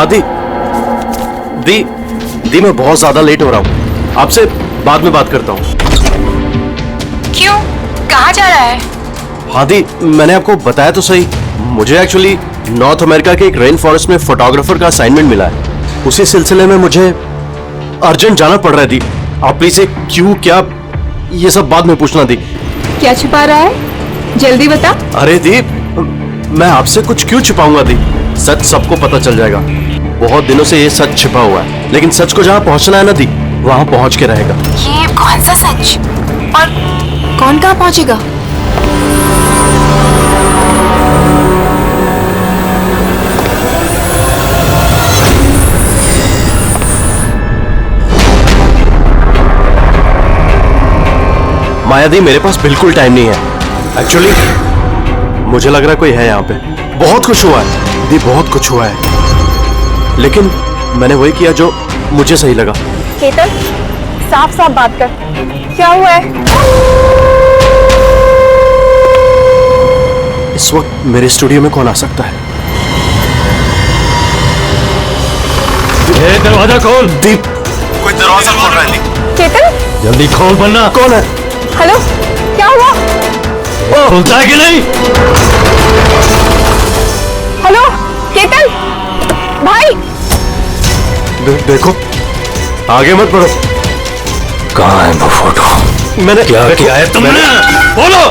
हाँ दी दी दी मैं बहुत ज्यादा लेट हो रहा हूँ, आपसे बाद में बात करता हूँ। क्यों, कहाँ जा रहा है? हाँ दी, मैंने आपको बताया तो सही, मुझे एक्चुअली नॉर्थ अमेरिका के एक रेन फॉरेस्ट में फोटोग्राफर का असाइनमेंट मिला है। उसी सिलसिले में मुझे अर्जेंट जाना पड़ रहा है दी। आप प्लीज क्यों क्या ये सब बाद में पूछना दी। क्या छिपा रहा है, जल्दी बता। अरे दी, मैं आपसे कुछ क्यों छिपाऊंगा दी, सच सबको पता चल जाएगा। बहुत दिनों से ये सच छिपा हुआ है, लेकिन सच को जहाँ पहुँचना है ना दी, वहाँ पहुँच के रहेगा। ये कौन सा सच, और कौन कहाँ पहुँचेगा? माया दी, मेरे पास बिल्कुल टाइम नहीं है। एक्चुअली मुझे लग रहा है कोई है यहाँ पे। बहुत कुछ हुआ है दी, बहुत कुछ हुआ है, लेकिन मैंने वही किया जो मुझे सही लगा। केतन, साफ साफ बात कर, क्या हुआ है? इस वक्त मेरे स्टूडियो में कौन आ सकता है? ये दरवाजा खोल। दीप, कोई दरवाजा खोल रहा है। दीप, केतन, जल्दी खोल वरना। कौन है? हेलो, क्या हुआ? खुलता है कि नहीं? हेलो केतन, भाई। देखो, आगे मत बढ़ो। कहाँ है वो फोटो? मैंने क्या किया है तुमने? बोलो।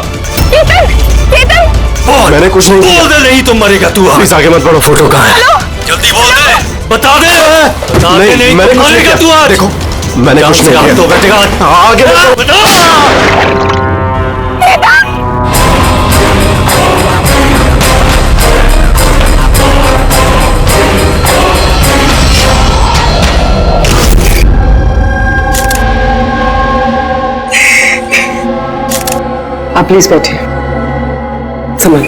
केतन, केतन, बोल। मैंने कुछ नहीं किया। बोल दे, नहीं तो मरेगा तू। प्लीज आगे मत बढ़ो। फोटो कहाँ है? जल्दी बोल दे, बता दे। बता दे, नहीं मैंने तो कुछ नहीं मरेगा किया। तू आज। देखो, मैंने कुछ नहीं किया। तो बैठेगा। आगे बता। आप प्लीज बैठिए। समझ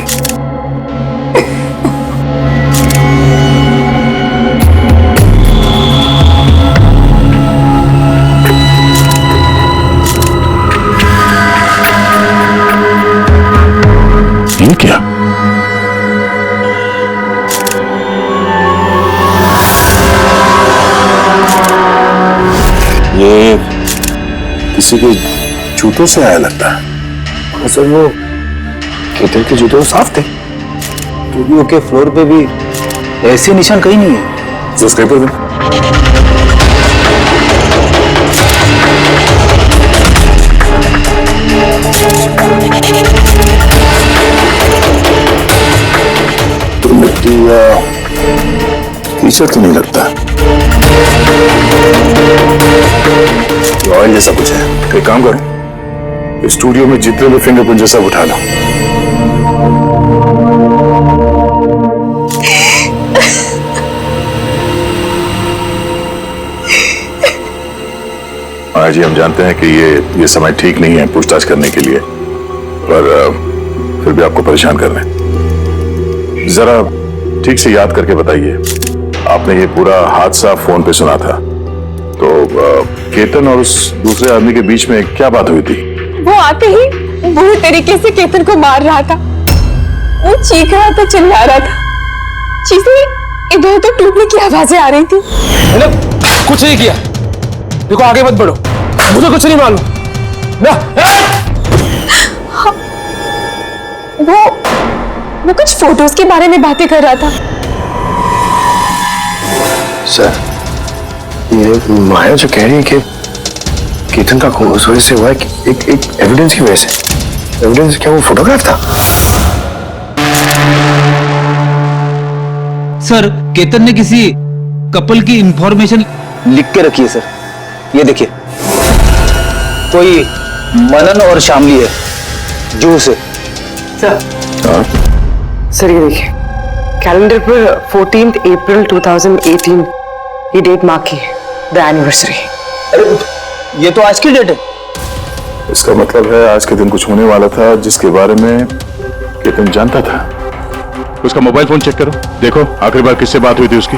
ये क्या? ये किसी के जूतों से आया लगता है। सर वो केतन के जूते साफ थे, स्टूडियो के फ्लोर पे भी ऐसे निशान कहीं नहीं है। जो उसके ऊपर तो मिट्टी या कीचड़ तो नहीं लगता, ऑयल जैसा कुछ है। एक काम करो, स्टूडियो में जितने भी फिंगरप्रिंट जैसा उठा लो। हाँ जी, हम जानते हैं कि ये समय ठीक नहीं है पूछताछ करने के लिए, पर फिर भी आपको परेशान कर रहे हैं। जरा ठीक से याद करके बताइए, आपने ये पूरा हादसा फोन पे सुना था, तो केतन और उस दूसरे आदमी के बीच में क्या बात हुई थी? वो आते ही बुरी तरीके से केतन को मार रहा था। वो चीख रहा था, चिल्ला रहा था, चीजें इधर उधर टूटने की आवाजें आ रही थी। मैंने कुछ नहीं किया। देखो, आगे मत बढ़ो, मुझे कुछ नहीं मालूम ना। हाँ, वो कुछ फोटोज के बारे में बातें कर रहा था। सर, ये माया जो कह रही है कि केतन का खून उस वजह से हुआ है कि एक एविडेंस की वजह से। एविडेंस क्या, वो फोटोग्राफ था? सर, केतन ने किसी कपल की इंफॉर्मेशन लिख के रखी है सर, ये देखिए। कोई मनन और शामली है, जू से। हाँ? सर ये देखिए, कैलेंडर पर 14 अप्रैल 2018 ये डेट मार्क की है, द एनिवर्सरी। अरे ये तो आज की डेट है। इसका मतलब है आज के दिन कुछ होने वाला था जिसके बारे में केतन जानता था। उसका मोबाइल फोन चेक करो, देखो आखिरी बार किससे बात हुई थी उसकी।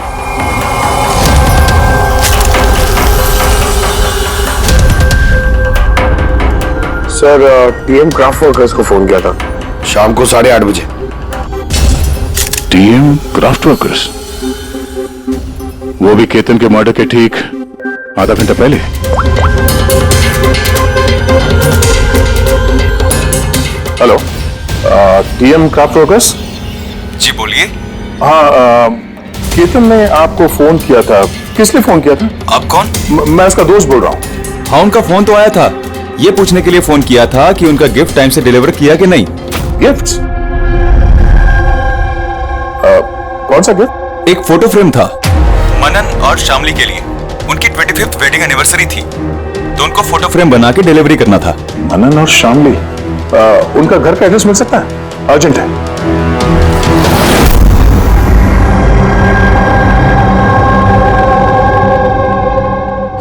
सर, टीएम क्राफ्ट वर्कर्स को फोन किया था शाम को 8:30 बजे। TM craft workers? वो भी केतन के मर्डर के ठीक आधा घंटा पहले। Hello, TM craft workers. जी बोलिए। हाँ, केतन ने आपको फोन किया था। किसने फोन किया था? आप कौन? मैं उसका दोस्त बोल रहा हूँ। हाँ, उनका फोन तो आया था। ये पूछने के लिए फोन किया था कि उनका गिफ्ट टाइम से डिलीवर किया कि नहीं। गिफ्ट्स? कौन सा गिफ्ट? एक फोटो फ्रेम था मनन और शामली के लिए। उनकी 25th वेडिंग एनिवर्सरी थी, तो उनको फोटो फ्रेम बना के डिलीवरी करना था। मनन और शामली, उनका घर का एड्रेस मिल सकता है? अर्जेंट है।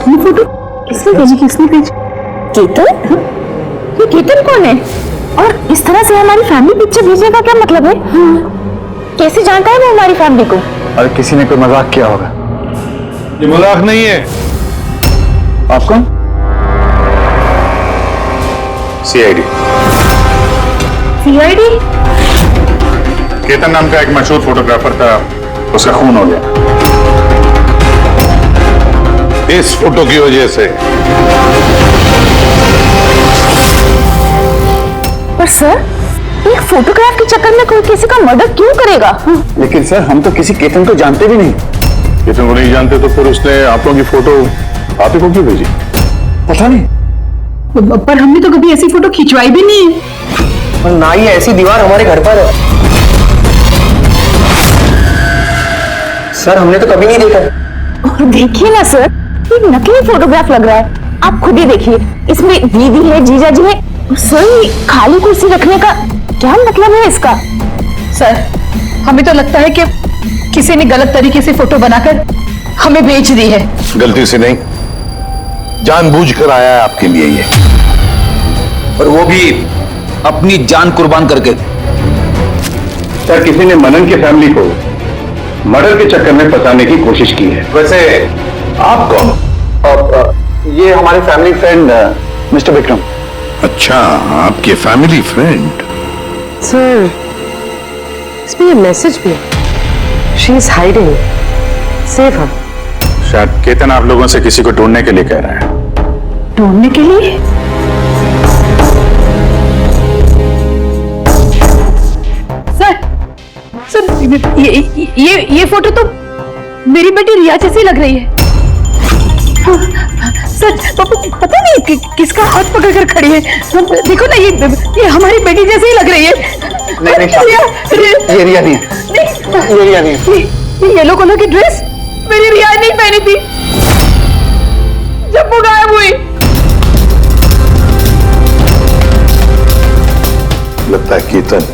ये फोटो किसने भेजी? किसने भेजी? केतन? ये केतन कौन है? और इस तरह से हमारी फैमिली पिक्चर भेजने का क्या मतलब है? कैसे जानता है वो हमारी फैमिली को? अरे किसी ने कोई मजाक किया होगा। ये मजाक नहीं है। आप कौन? सीआईडी। सीआईडी? केतन नाम का एक मशहूर फोटोग्राफर था, उसका खून हो गया इस फोटो की वजह से। पर सर, एक फोटोग्राफ के चक्कर में कोई किसी का मर्डर क्यों करेगा? लेकिन सर हम तो किसी केतन को जानते भी नहीं। केतन को नहीं जानते तो फिर उसने आप लोगों की फोटो आप ही को क्यों भेजी? पता नहीं। पर हमने तो कभी ऐसी फोटो खिंचवाई भी नहीं है। और ना ही ऐसी दीवार हमारे घर पर है। सर हमने तो कभी नहीं देखा। और देखिए ना सर, ये नकली फोटोग्राफ लग रहा है। आप खुद ही देखिए, इसमें दीदी है, जीजा जी है। सर, ये खाली कुर्सी रखने का क्या मतलब है इसका? सर, हमें तो लगता है कि किसी ने गलत तरीके से फोटो बनाकर हमें बेच दी है। गलती से नहीं, जानबूझकर आया है आपके लिए ये। और वो भी अपनी जान कुर्बान करके। सर किसी ने मनन की फैमिली को मर्डर के चक्कर में फंसाने की कोशिश की है। वैसे आप कौन? ये हमारे फैमिली फ्रेंड मिस्टर विक्रम। अच्छा, आपके फैमिली फ्रेंड। सर, इसमें ये मैसेज भी है। She is hiding, save her. शायद केतन आप लोगों से किसी को ढूंढने के लिए कह रहा है। ढूंढने के लिए? सर, ये फोटो तो मेरी बेटी रिया जैसी लग रही है। सर, पता नहीं किसका हाथ पकड़ कर खड़ी है। देखो ना, ये हमारी बेटी जैसी ही लग रही है। नहीं, ये रिया नहीं है। ये रिया नहीं है। ये येलो कलर की ड्रेस मेरी रिया नहीं पहनी थी जब वो गायब हुई। लगता है केतन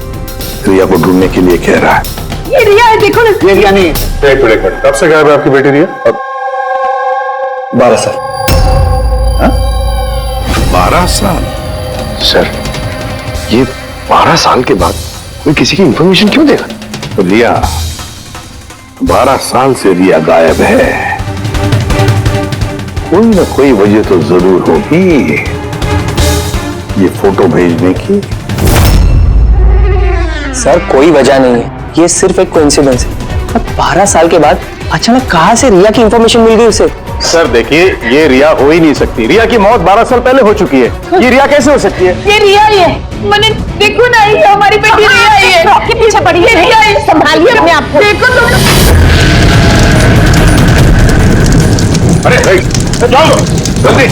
रिया को ढूंढने के लिए कह रहा है। ये रिया है, देखो ना। ये रिया नहीं है। एक मिनट, कब से गायब है आपकी बेटी रिया? 12 साल। 12 साल? सर, ये 12 साल के बाद कोई किसी की इंफॉर्मेशन क्यों देगा? रिया, 12 साल से रिया गायब है। कोई ना कोई वजह तो जरूर होगी ये फोटो भेजने की। सर कोई वजह नहीं है, ये सिर्फ एक कोइंसिडेंस है। अब 12 साल के बाद अचानक कहां से रिया की इंफॉर्मेशन मिल गई उसे? सर देखिए, ये रिया हो ही नहीं सकती। रिया की मौत 12 साल पहले हो चुकी है। ये रिया कैसे हो सकती है? ये रिया ही है। मैंने देखो ना, ये हमारी बेटी रिया ही है। आपके पीछे पड़ी है। रिया ही। संभालिए अपने आप को। देखो तुम। अरे जाओ जल्दी।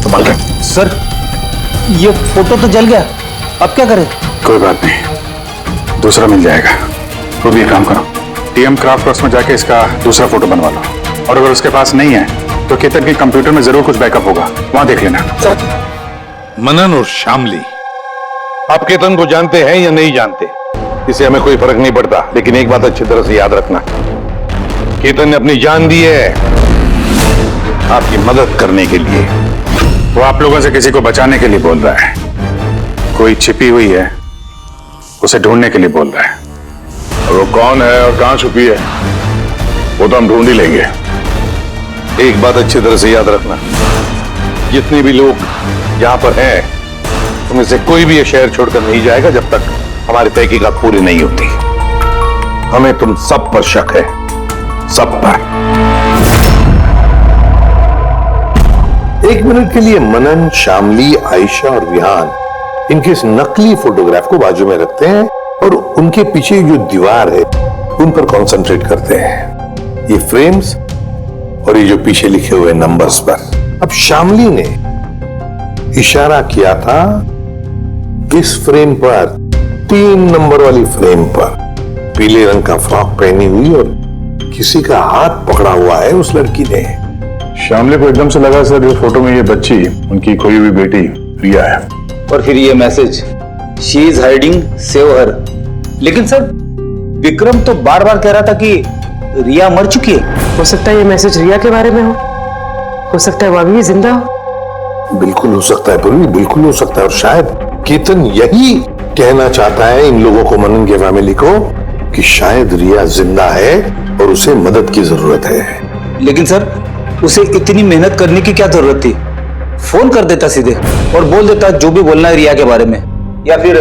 संभाल कर। सर, ये फोटो तो जल गया, अब क्या करें? कोई बात नहीं, दूसरा मिल जाएगा। खुद ये काम करो, टीएम क्राफ्ट वर्क्स में जाके इसका दूसरा फोटो बनवा लो। और अगर उसके पास नहीं है तो केतन के कंप्यूटर में जरूर कुछ बैकअप होगा, वहां देख लेना। मनन और शामली, आप केतन को जानते हैं या नहीं जानते, इससे हमें कोई फर्क नहीं पड़ता। लेकिन एक बात अच्छी तरह से याद रखना, केतन ने अपनी जान दी है आपकी मदद करने के लिए। वो आप लोगों से किसी को बचाने के लिए बोल रहा है। कोई छिपी हुई है, उसे ढूंढने के लिए बोल रहा है। और वो कौन है और कहां छुपी है वो तो हम ढूंढ ही लेंगे। एक बात अच्छी तरह से याद रखना, जितने भी लोग यहां पर हैं उनमें से कोई भी ये शहर छोड़कर नहीं जाएगा जब तक हमारी तहकीकात पूरी नहीं होती। हमें तुम सब पर शक है, सब पर। एक मिनट के लिए मनन, शामली, आयशा और विहान इनके इस नकली फोटोग्राफ को बाजू में रखते हैं और उनके पीछे जो दीवार है उन पर कंसंट्रेट करते हैं, ये फ्रेम्स और ये जो पीछे लिखे हुए नंबर्स पर। अब शामली ने इशारा किया था इस फ्रेम पर, 3 नंबर वाली फ्रेम पर, पीले रंग का फ्रॉक पहनी हुई और किसी का हाथ पकड़ा हुआ है उस लड़की ने। शामली को एकदम से लगा सर ये फोटो में ये बच्ची उनकी खोई हुई बेटी रिया है। और फिर ये message, she is hiding, save her. लेकिन सर विक्रम तो बार बार कह रहा था कि रिया मर चुकी है। हो सकता है ये मैसेज रिया के बारे में हो सकता है वो अभी भी जिंदा हो। बिल्कुल हो सकता है पूर्वी, बिल्कुल हो सकता है। और शायद केतन यही कहना चाहता है इन लोगों को, मनन के फैमिली को, कि शायद रिया जिंदा है और उसे मदद की जरूरत है। लेकिन सर उसे इतनी मेहनत करने की क्या जरूरत थी? फोन कर देता सीधे और बोल देता जो भी बोलना है रिया के बारे में, या फिर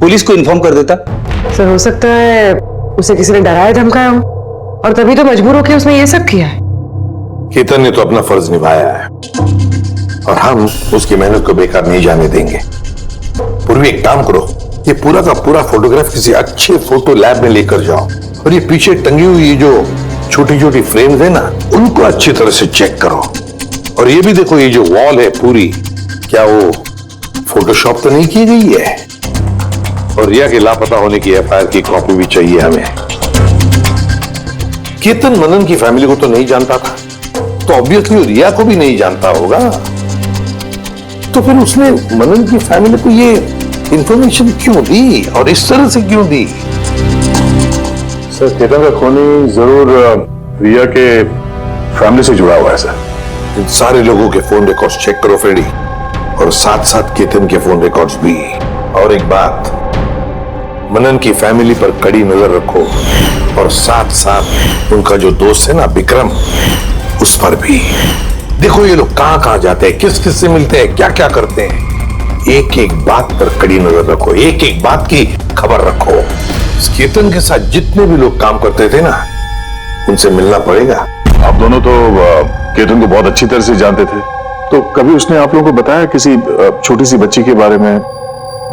पुलिस को इन्फॉर्म कर देता। सर हो सकता है उसे किसी ने डराया धमकाया हो और तभी तो मजबूर होकर उसने ये सब किया है। केतन ने तो अपना फर्ज निभाया है और हम उसकी मेहनत को बेकार नहीं जाने देंगे। पूर्वी एक काम करो, ये पूरा का पूरा फोटोग्राफ किसी अच्छे फोटो लैब में लेकर जाओ और ये पीछे टंगी हुई ये जो छोटी छोटी फ्रेम्स है ना, उनको अच्छी तरह से चेक करो। और ये भी देखो ये जो वॉल है पूरी, क्या वो फोटोशॉप तो नहीं की गई है? और रिया के लापता होने की एफआईआर की कॉपी भी चाहिए हमें। केतन मनन की फैमिली को तो नहीं जानता था, तो ऑब्वियसली रिया को भी नहीं जानता होगा। तो फिर उसने मनन की फैमिली को ये इंफॉर्मेशन क्यों दी और इस तरह से क्यों दी? सर केतन का खूनी जरूर रिया के फैमिली से जुड़ा हुआ है सर। इन सारे लोगों के फोन रिकॉर्ड्स चेक करो फ्रेडी, और साथ साथ केतन के फोन रिकॉर्ड्स भी। और एक बात, मनन की फैमिली पर कड़ी नजर रखो और साथ साथ उनका जो दोस्त है ना विक्रम, उस पर भी देखो ये लोग कहां कहां जाते हैं, किस किस से मिलते हैं, क्या क्या करते हैं। एक एक बात पर कड़ी नजर रखो, एक एक बात की खबर रखो। इस केतन के साथ जितने भी लोग काम करते थे ना, उनसे मिलना पड़ेगा। आप दोनों तो केतन को बहुत अच्छी तरह से जानते थे, तो कभी उसने आप लोगों को बताया किसी छोटी सी बच्ची के बारे में,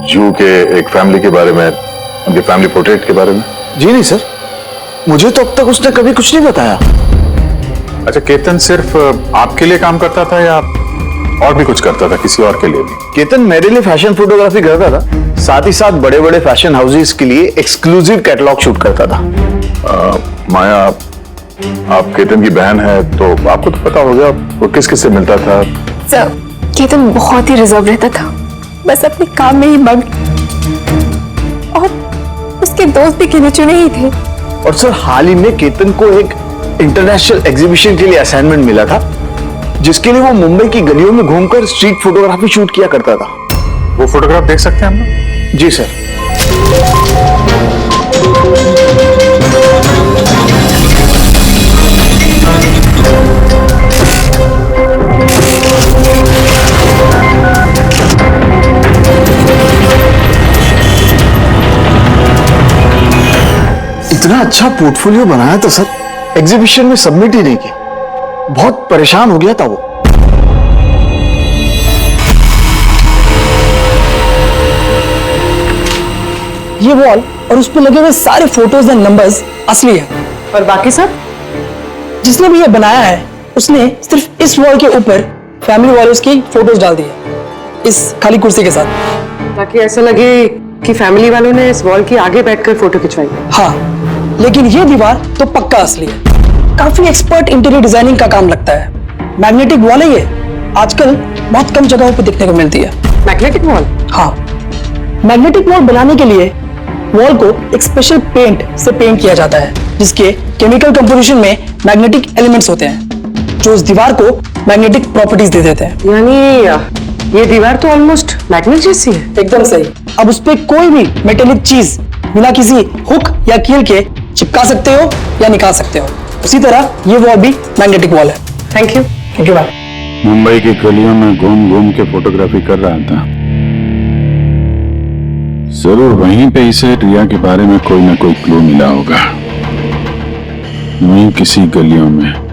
जू के एक फैमिली के बारे में, उनके फैमिली पोर्ट्रेट के बारे में? जी नहीं सर, मुझे तो अब तक उसने कभी कुछ नहीं बताया। अच्छा, केतन सिर्फ आपके लिए काम करता था या और भी कुछ करता था किसी और के लिए भी? केतन मेरे लिए फैशन फोटोग्राफी करता था, साथ ही साथ बड़े बड़े फैशन हाउसेस के लिए एक्सक्लूसिव कैटलॉग शूट करता था। माया, आप केतन की बहन है तो आपको तो पता होगा वो किस किस से मिलता था। सर केतन बहुत ही रिजर्व रहता था, बस अपने काम में ही मग्न, और उसके दोस्त भी गिने चुने ही थे। और सर हाल ही में केतन को एक इंटरनेशनल एग्जीबिशन के लिए असाइनमेंट मिला था, जिसके लिए वो मुंबई की गलियों में घूमकर स्ट्रीट फोटोग्राफी शूट किया करता था। वो फोटोग्राफ देख सकते हैं हम लोग? जी सर। इतना अच्छा पोर्टफोलियो बनाया था सर, एग्जीबिशन में सबमिट ही नहीं किया। बहुत परेशान हो गया था वो। ये वॉल और उस पर लगे हुए सारे फोटोज एंड नंबर्स असली है। और बाकी सब? जिसने भी ये बनाया है उसने सिर्फ इस वॉल के ऊपर फैमिली वालों की फोटोज डाल दी है, इस खाली कुर्सी के साथ, ताकि ऐसा लगे कि फैमिली वालों ने इस वॉल के आगे बैठकर फोटो खिंचवाई। हाँ, लेकिन ये दीवार तो पक्का असली है। काफी एक्सपर्ट इंटीरियर डिजाइनिंग का काम लगता है। मैग्नेटिक वॉल है ये, आजकल बहुत कम जगहों पे देखने को मिलती है। Magnetic wall? हाँ, मैग्नेटिक वॉल बनाने के लिए वॉल को एक स्पेशल पेंट से पेंट किया जाता है, जिसके केमिकल कंपोजिशन में मैग्नेटिक एलिमेंट्स होते हैं, जो उस दीवार को मैग्नेटिक प्रॉपर्टीज दे देते हैं। यानी ये दीवार तो ऑलमोस्ट मैग्नेट जैसी है। एकदम सही। अब उस पे कोई भी मेटेलिक चीज बिना किसी हुक या कील के चिपका सकते हो या निकाल सकते हो। उसी तरह ये वॉल भी मैग्नेटिक वॉल है। Thank you. Thank you ma'am. Mumbai की गलियों में घूम घूम के फोटोग्राफी कर रहा था, जरूर वहीं पे इसे रिया के बारे में कोई ना कोई क्लू मिला होगा, वहीं किसी गलियों में।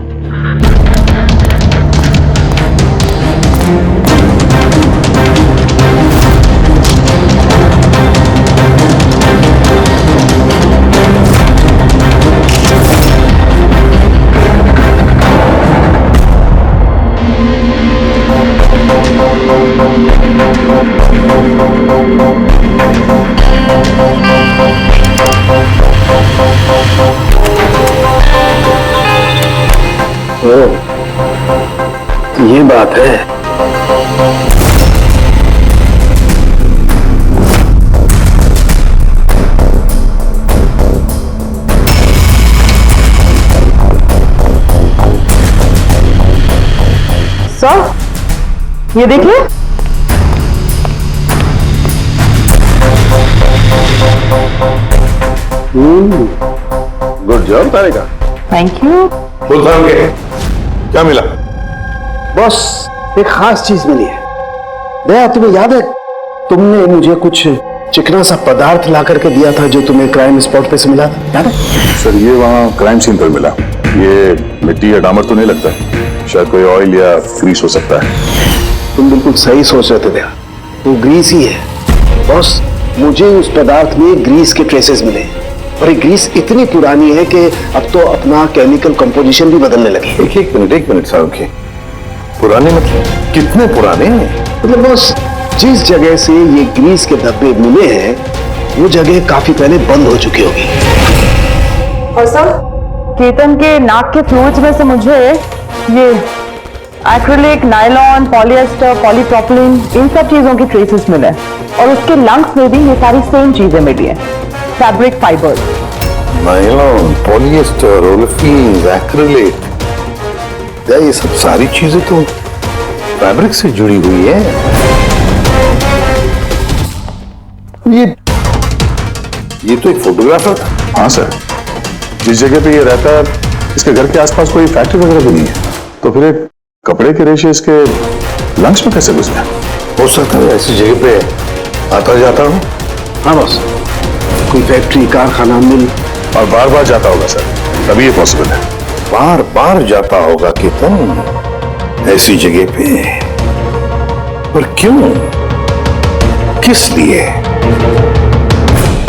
ये बात है। सर, ये देखिए। Good job Tarika. Thank you. Full time के क्या मिला? बॉस, एक खास चीज मिली है। दया, तुम्हें याद है तुमने मुझे कुछ चिकना सा पदार्थ ला करके दिया था जो तुम्हें क्राइम स्पॉट पे से मिला था, याद है? सर ये वहाँ क्राइम सीन पर मिला। ये मिट्टी या डामर तो नहीं लगता, शायद कोई ऑयल या ग्रीस हो सकता है। तुम बिल्कुल सही सोच रहे थे दया, वो ग्रीस ही है। बॉस, मुझे उस पदार्थ में ग्रीस के ट्रेसेस मिले और ये ग्रीस इतनी पुरानी है कि अब तो अपना केमिकल कंपोजिशन भी बदलने लगी। एक मिनट साहब की पुराने मतलब कितने पुराने हैं? मतलब बॉस, जिस जगह से ये ग्रीस के धब्बे मिले हैं वो जगह काफी पहले बंद हो चुकी होगी। और सर, केतन के नाक के फ्लूइड्स में से मुझे ये एक्रिलिक, नायलॉन, पॉलिएस्टर, पॉलीप्रोपिलीन, इन सब चीजों की ट्रेसेस मिले और उसके लंग्स में भी ये सारी सेम चीजें मिली हैं, fabric fibres. Nylon, polyester, olefin, acrylic, ये सब सारी चीजें तो फैब्रिक से जुड़ी हुई है। ये तो एक फोटोग्राफर था। हाँ सर, जिस जगह पे ये रहता है इसके घर के आसपास कोई फैक्ट्री वगैरह भी नहीं है, तो फिर एक कपड़े के रेशे इसके लंग्स में कैसे घुस गए? हो सकता है ऐसी जगह पे आता जाता हूँ। हाँ बॉस, कोई फैक्ट्री, कारखाना, मिल, और बार बार जाता होगा सर, तभी ये पॉसिबल है। बार बार जाता होगा केतन ऐसी जगह पे, पर क्यों, किस लिए?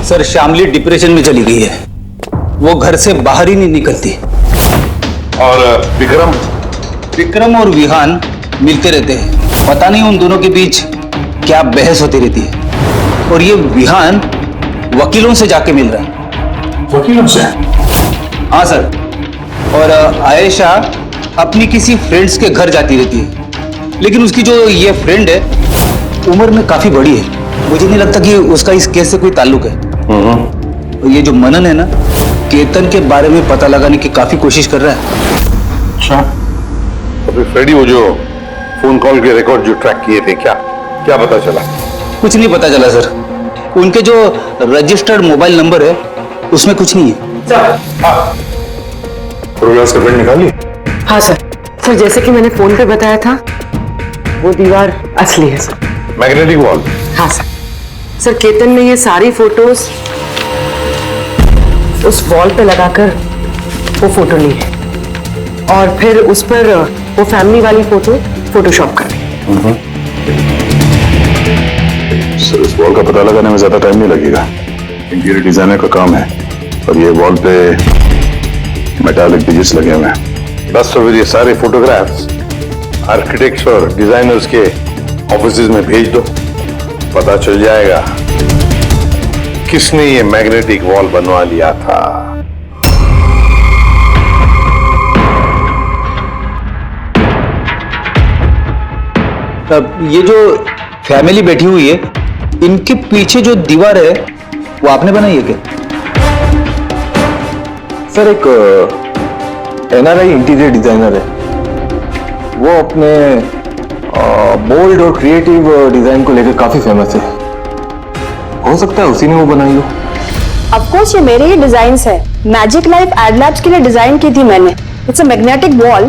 सर, शामली डिप्रेशन में चली गई है, वो घर से बाहर ही नहीं निकलती। और विक्रम और विहान मिलते रहते हैं, पता नहीं उन दोनों के बीच क्या बहस होती रहती है। और ये विहान वकीलों से जाके मिल रहा है। वकीलों से? हाँ सर, और आयशा अपनी किसी फ्रेंड्स के घर जाती रहती है, लेकिन उसकी जो ये फ्रेंड है उम्र में काफी बड़ी है, मुझे नहीं लगता कि उसका इस केस से कोई ताल्लुक है। और ये जो मनन है ना, केतन के बारे में पता लगाने की काफी कोशिश कर रहा है। अच्छा, तो फिर फ्रेडी वो जो फोन कॉल के रिकॉर्ड जो ट्रैक किए थे, क्या पता चला? कुछ नहीं पता चला सर, उनके जो रजिस्टर्ड मोबाइल नंबर है उसमें कुछ नहीं है। प्रोग्रेस का प्रिंट निकालिए। हाँ सर। सर, जैसे कि मैंने फोन पे बताया था, वो दीवार असली है सर। Magnetic wall? हाँ सर। सर, केतन ने ये सारी फोटोज उस वॉल पे लगाकर वो फोटो ली है और फिर उस पर वो फैमिली वाली फोटो फोटोशॉप कर दी। सर, इस वॉल का पता लगाने में ज्यादा टाइम नहीं लगेगा, इंटीरियर डिजाइनर का काम है, और ये वॉल पे मेटालिक डिजिट्स लगे हुए हैं। बस तो फिर ये सारे फोटोग्राफ्स आर्किटेक्ट्स और डिजाइनर्स के ऑफिसेज में भेज दो, पता चल जाएगा किसने ये मैग्नेटिक वॉल बनवा लिया था। अब ये जो फैमिली बैठी हुई है, इनके पीछे जो दीवार है वो आपने बनाई है क्या? सर, एक एनआरआई इंटीरियर डिजाइनर है, वो अपने बोल्ड और क्रिएटिव डिजाइन को लेकर काफी फेमस है, हो सकता है उसी ने वो बनाई हो। ऑफ कोर्स ये मेरे ही डिजाइन्स है, मैजिक लाइफ एड लैब्स के लिए डिजाइन की थी मैंने। It's a magnetic wall.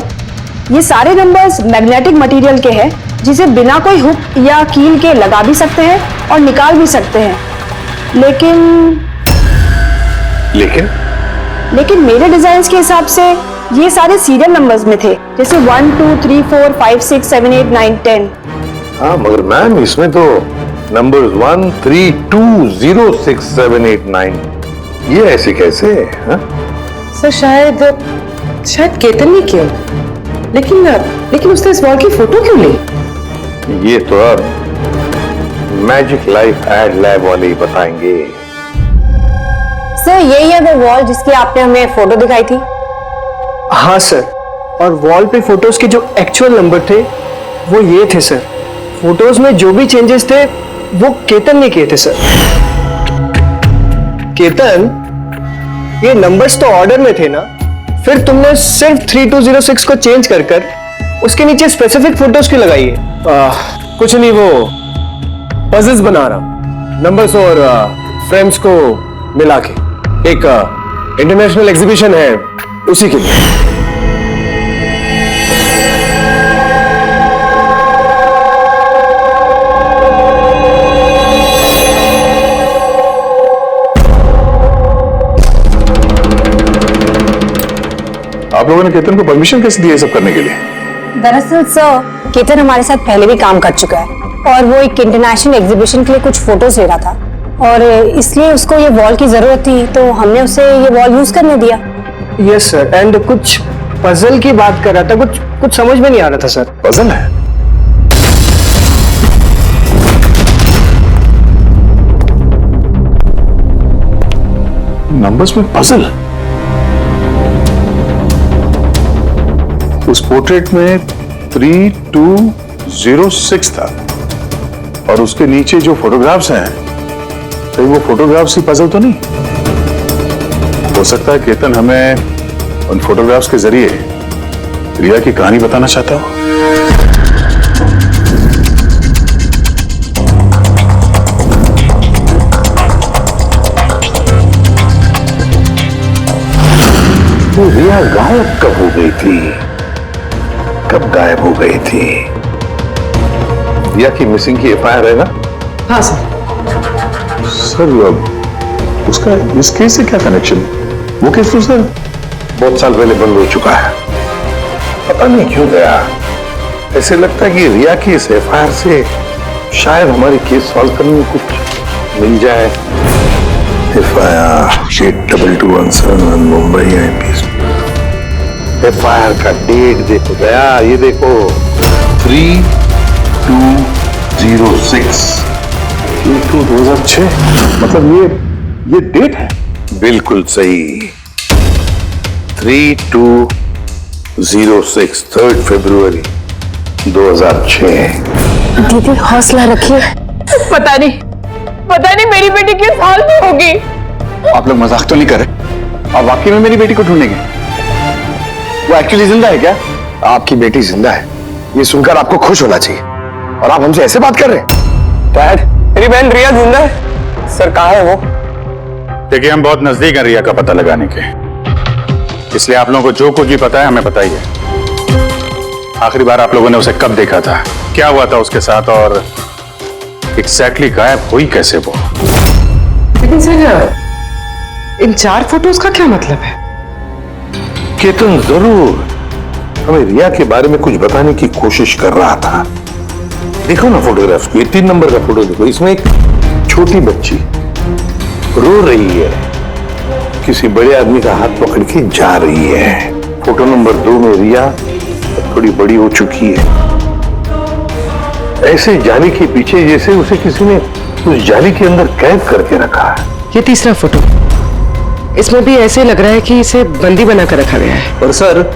ये सारे नंबर्स मैग्नेटिक मटेरियल के हैं जिसे बिना कोई हुक या कील के लगा भी सकते हैं और निकाल भी सकते हैं। लेकिन लेकिन मेरे डिजाइन के हिसाब से ये सारे सीरियल नंबर्स में थे, जैसे 1 2 3 4 5 6 7 8 9 10। हाँ मगर मैम इसमें तो नंबर्स 1 3 2 0 6 7 8 9 ये ऐसे कैसे? हाँ? सर शायद केतन ने किया, लेकिन उसने इस वॉल की फोटो क्यों ली? ये तो अब मैजिक लाइफ एड लैब वाले ही बताएंगे। सर यही है वो वॉल जिसकी आपने हमें फोटो दिखाई थी? हाँ सर, और वॉल पे फोटोज के जो एक्चुअल नंबर थे वो ये थे सर। फोटोज में जो भी चेंजेस थे वो केतन ने किए थे सर। केतन, ये नंबर्स तो ऑर्डर में थे ना, फिर तुमने सिर्फ 3206 को चेंज कर उसके नीचे स्पेसिफिक फोटोज क्यों लगाई है? कुछ नहीं, वो पजल्स बना रहा हूं, नंबर्स और फ्रेम्स को मिला के। एक इंटरनेशनल एग्जीबिशन है उसी के लिए। आप लोगों ने केतन को परमिशन कैसे दी है सब करने के लिए? दरअसल सर, केतन हमारे साथ पहले भी काम कर चुका है और वो एक इंटरनेशनल एग्जीबिशन के लिए कुछ फोटोज ले रहा था और इसलिए उसको ये वॉल की जरूरत थी, तो हमने उसे ये वॉल यूज करने दिया। यस सर, एंड कुछ पजल की बात कर रहा था, कुछ समझ में नहीं आ रहा था सर। पजल है? नंबर्स में पजल? उस पोर्ट्रेट में 3206 था और उसके नीचे जो फोटोग्राफ्स हैं, कहीं वो फोटोग्राफ्स ही पजल तो नहीं? हो सकता है केतन हमें उन फोटोग्राफ्स के जरिए रिया की कहानी बताना चाहता हो। तो रिया गायब कब हो गई थी? कब गायब हो गई थी? रिया की मिसिंग की एफआईआर है ना? हाँ सर। सर उसका इस केस से क्या कनेक्शन? वो केस तो सर बहुत साल पहले बंद हो चुका है, पता नहीं क्यों गया। ऐसे लगता है कि रिया की इस एफआईआर से शायद हमारी केस सॉल्व करने में कुछ मिल जाए। FIR 8221 Mumbai IPS. एफआईआर का डेट देखो गया, ये देखो 3206 2006। मतलब ये डेट है? बिल्कुल सही, 3206 3 फरवरी 2006। दीदी हौसला रखिए। पता नहीं मेरी बेटी किस हाल में होगी। आप लोग मजाक तो नहीं कर रहे? आप वाकई में मेरी बेटी को ढूंढेंगे? वो एक्चुअली जिंदा है क्या? आपकी बेटी जिंदा है, ये सुनकर आपको खुश होना चाहिए, और आप हमसे ऐसे बात कर रहे हैं? डैड, मेरी बहन रिया जिंदा है। सर कहाँ है वो? देखिए, हम बहुत नजदीक हैं रिया का पता लगाने के, इसलिए आप लोगों को जो कुछ भी पता है हमें बताइए। आखिरी बार आप लोगों ने उसे कब देखा था, क्या हुआ था उसके साथ, और एग्जैक्टली गायब हुई कैसे वो? लेकिन सर, इन 4 फोटोज का क्या मतलब है? केतन जरूर हमें रिया के बारे में कुछ बताने की कोशिश कर रहा था। देखो ना फोटोग्राफ्स को, ये 3 नंबर का फोटो देखो, इसमें एक छोटी बच्ची रो रही है, किसी बड़े आदमी का हाथ पकड़ के जा रही है। फोटो नंबर 2 में रिया थोड़ी बड़ी हो चुकी है, ऐसे जाली के पीछे जैसे उसे किसी ने उस जाली के अंदर कैद करके रखा है। ये तीसरा फोटो, इसमें भी ऐसे लग रहा है कि इसे बंदी बनाकर रखा गया है। और सर,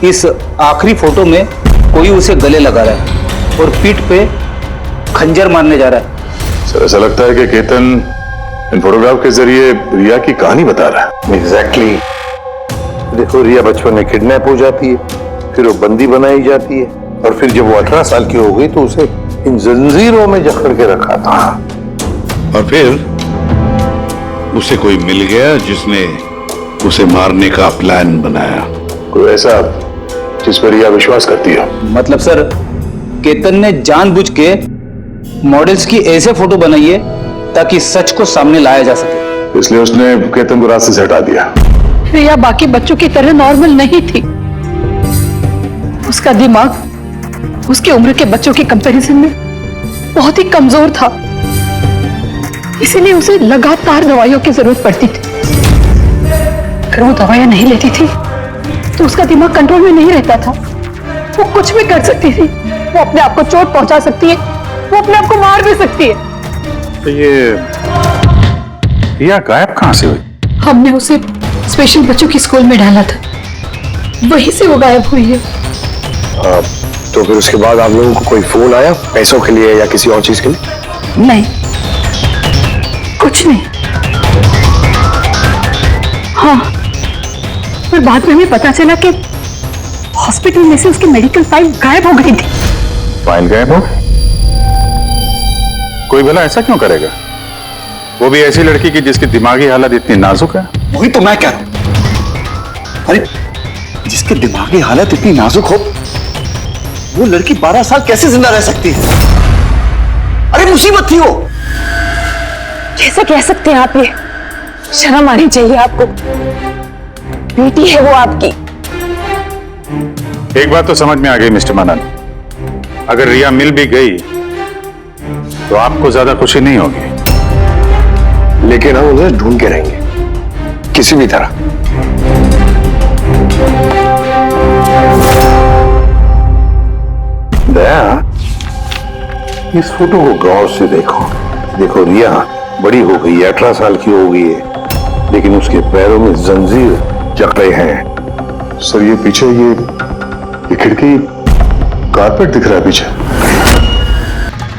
इस आखिरी फोटो में कोई उसे गले लगा रहा है और पीठ पे खंजर मारने जा रहा है। सर ऐसा लगता है कि केतन इन फोटोग्राफ के जरिए रिया की कहानी बता रहा है। एग्जैक्टली। देखो, रिया बचपन में किडनैप हो जाती है, फिर वो बंदी बनाई जाती है, और फिर जब वो 18 साल की हो गई तो उसे इन जंजीरों में जकड़ के रखा था। और फिर उसे कोई मिल गया जिसने उसे मारने का प्लान बनाया। कोई ऐसा जिस पर रिया विश्वास करती है? मतलब सर, केतन ने जानबूझ के मॉडल्स की ऐसे फोटो बनाई है ताकि सच को सामने लाया जा सके। इसलिए उसने केतन को रास्ते से हटा दिया। रिया बाकी बच्चों की तरह नॉर्मल नहीं थी। उसका दिमाग उसकी उम्र के बच्चों के कंपैरिजन में बहुत ही कमजोर था, इसीलिए उसे लगातार दवाइयों की जरूरत पड़ती थी। अगर वो दवाइयां नहीं लेती थी तो उसका दिमाग कंट्रोल में नहीं रहता था। वो कुछ भी कर सकती थी, वो अपने आप को चोट पहुंचा सकती है, वो अपने आप को मार भी सकती है। तो ये रिया गायब कहां से हुई? हमने उसे स्पेशल बच्चों की स्कूल में डाला था, वहीं से वो गायब हुई है। तो फिर उसके बाद आप लोगों को कोई फोन आया पैसों के लिए या किसी और चीज के लिए? नहीं, कुछ नहीं। हाँ, पर बाद में हमें पता चला कि हॉस्पिटल में से उसकी मेडिकल फाइल गायब हो गई थी। फाइल गायब हो गई? कोई भला ऐसा क्यों करेगा? वो भी ऐसी लड़की की जिसकी दिमागी हालत इतनी नाजुक है। वही तो मैं कह रहा हूं। अरे जिसकी दिमागी हालत इतनी नाजुक हो, वो लड़की 12 साल कैसे जिंदा रह सकती है? अरे मुसीबत थी वो। कैसे कह सकते हैं आप ये? शर्म आनी चाहिए आपको। बेटी है वो आपकी। एक बात तो समझ में आ गई मिस्टर मनन, अगर रिया मिल भी गई तो आपको ज्यादा खुशी नहीं होगी। लेकिन हम उन्हें ढूंढ के रहेंगे किसी भी तरह। दया, इस फोटो को गौर से देखो। देखो रिया बड़ी हो गई है, 18 साल की हो गई है, लेकिन उसके पैरों में जंजीर जकड़े हैं। सर ये पीछे ये खिड़की कारपेट दिख रहा है पीछे।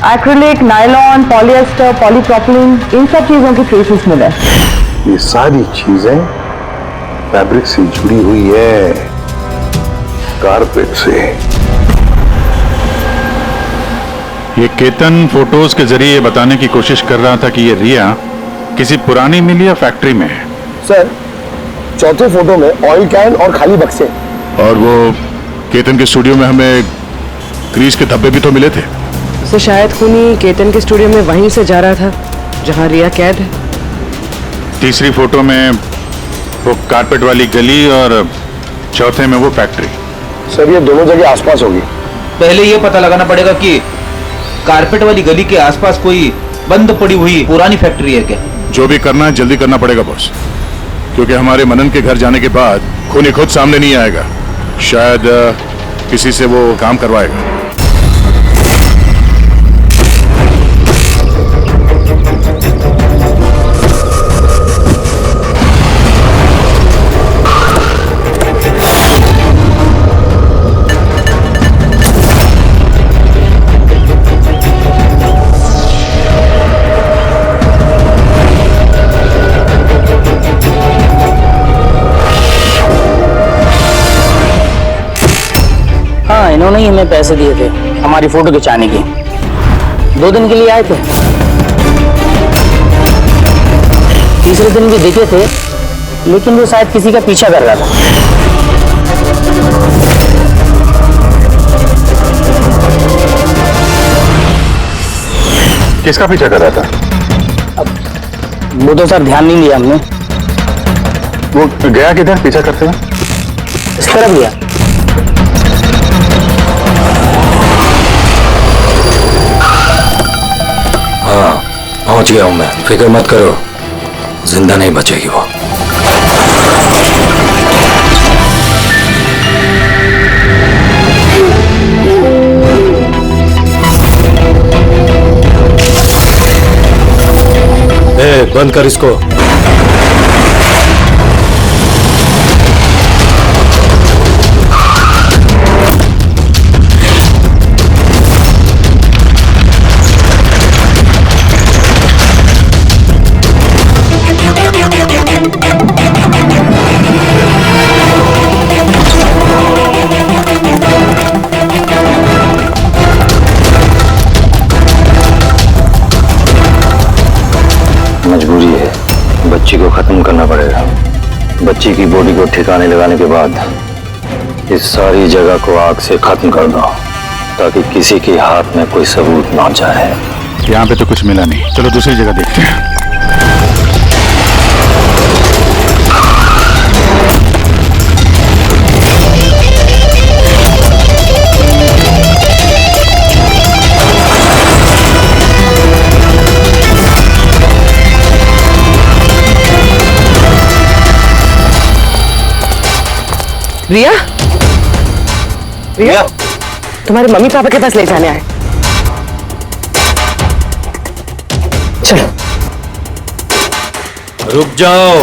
एक्रिलिक, नायलॉन, पॉलिएस्टर, पॉलीप्रोपिलीन, इन सब चीजों की ट्रेसेस मिले। ये सारी चीजें फैब्रिक से जुड़ी हुई है, कारपेट से। ये केतन फोटोज के जरिए ये बताने की कोशिश कर रहा था कि ये रिया किसी पुरानी मिल या फैक्ट्री में है। सर, चौथे फोटो में ऑयल कैन और खाली बक्से। और वो केतन के स्टूडियो में हमें ग्रीस के धब्बे भी तो मिले थे। तो शायद खूनी केतन के स्टूडियो में वहीं से जा रहा था जहां रिया कैद है। तीसरी फोटो में वो कारपेट वाली गली और चौथे में वो फैक्ट्री। सर ये दोनों जगह आसपास होगी। पहले ये पता लगाना पड़ेगा कि कारपेट वाली गली के आसपास कोई बंद पड़ी हुई पुरानी फैक्ट्री है क्या? जो भी करना है जल्दी करना पड़ेगा बॉस, क्योंकि हमारे मनन के घर जाने के बाद खूनी खुद सामने नहीं आएगा। शायद किसी से वो काम करवाएगा। इन्होंने ही हमें पैसे दिए थे हमारी फोटो खिंचाने की। 2 दिन के लिए आए थे, तीसरे दिन भी दिखे थे, लेकिन वो शायद किसी का पीछा कर रहा था। किसका पीछा कर रहा था? वो तो सर ध्यान नहीं दिया हमने। वो गया किधर पीछा करते हुए? इस तरफ गया। हाँ पहुंच गया हूं मैं, फिक्र मत करो, जिंदा नहीं बचेगी वो। बंद कर इसको। मजबूरी है, बच्ची को खत्म करना पड़ेगा। बच्ची की बॉडी को ठिकाने लगाने के बाद इस सारी जगह को आग से खत्म कर दो, ताकि किसी के हाथ में कोई सबूत ना जाए। यहाँ पे तो कुछ मिला नहीं, चलो दूसरी जगह देखते हैं। रिया, रिया, तुम्हारे मम्मी पापा के पास ले जाने आए। चलो। रुक जाओ।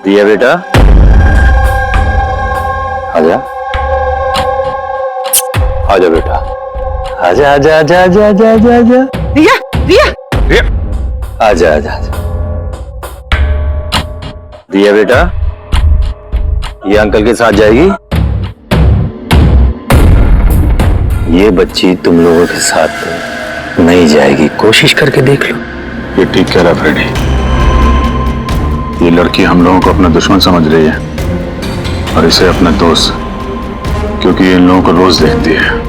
रिया बेटा, आजा आजा बेटा, आजा आजा आजा आजा आजा आजा आजा। रिया, रिया, रिया, आजा आजा आजा। रिया बेटा, ये अंकल के साथ जाएगी। ये बच्ची तुम लोगों के साथ नहीं जाएगी, कोशिश करके देख लो। ये ठीक कह रहा फ्रेडी। ये लड़की हम लोगों को अपना दुश्मन समझ रही है और इसे अपना दोस्त, क्योंकि ये इन लोगों को रोज देखती है।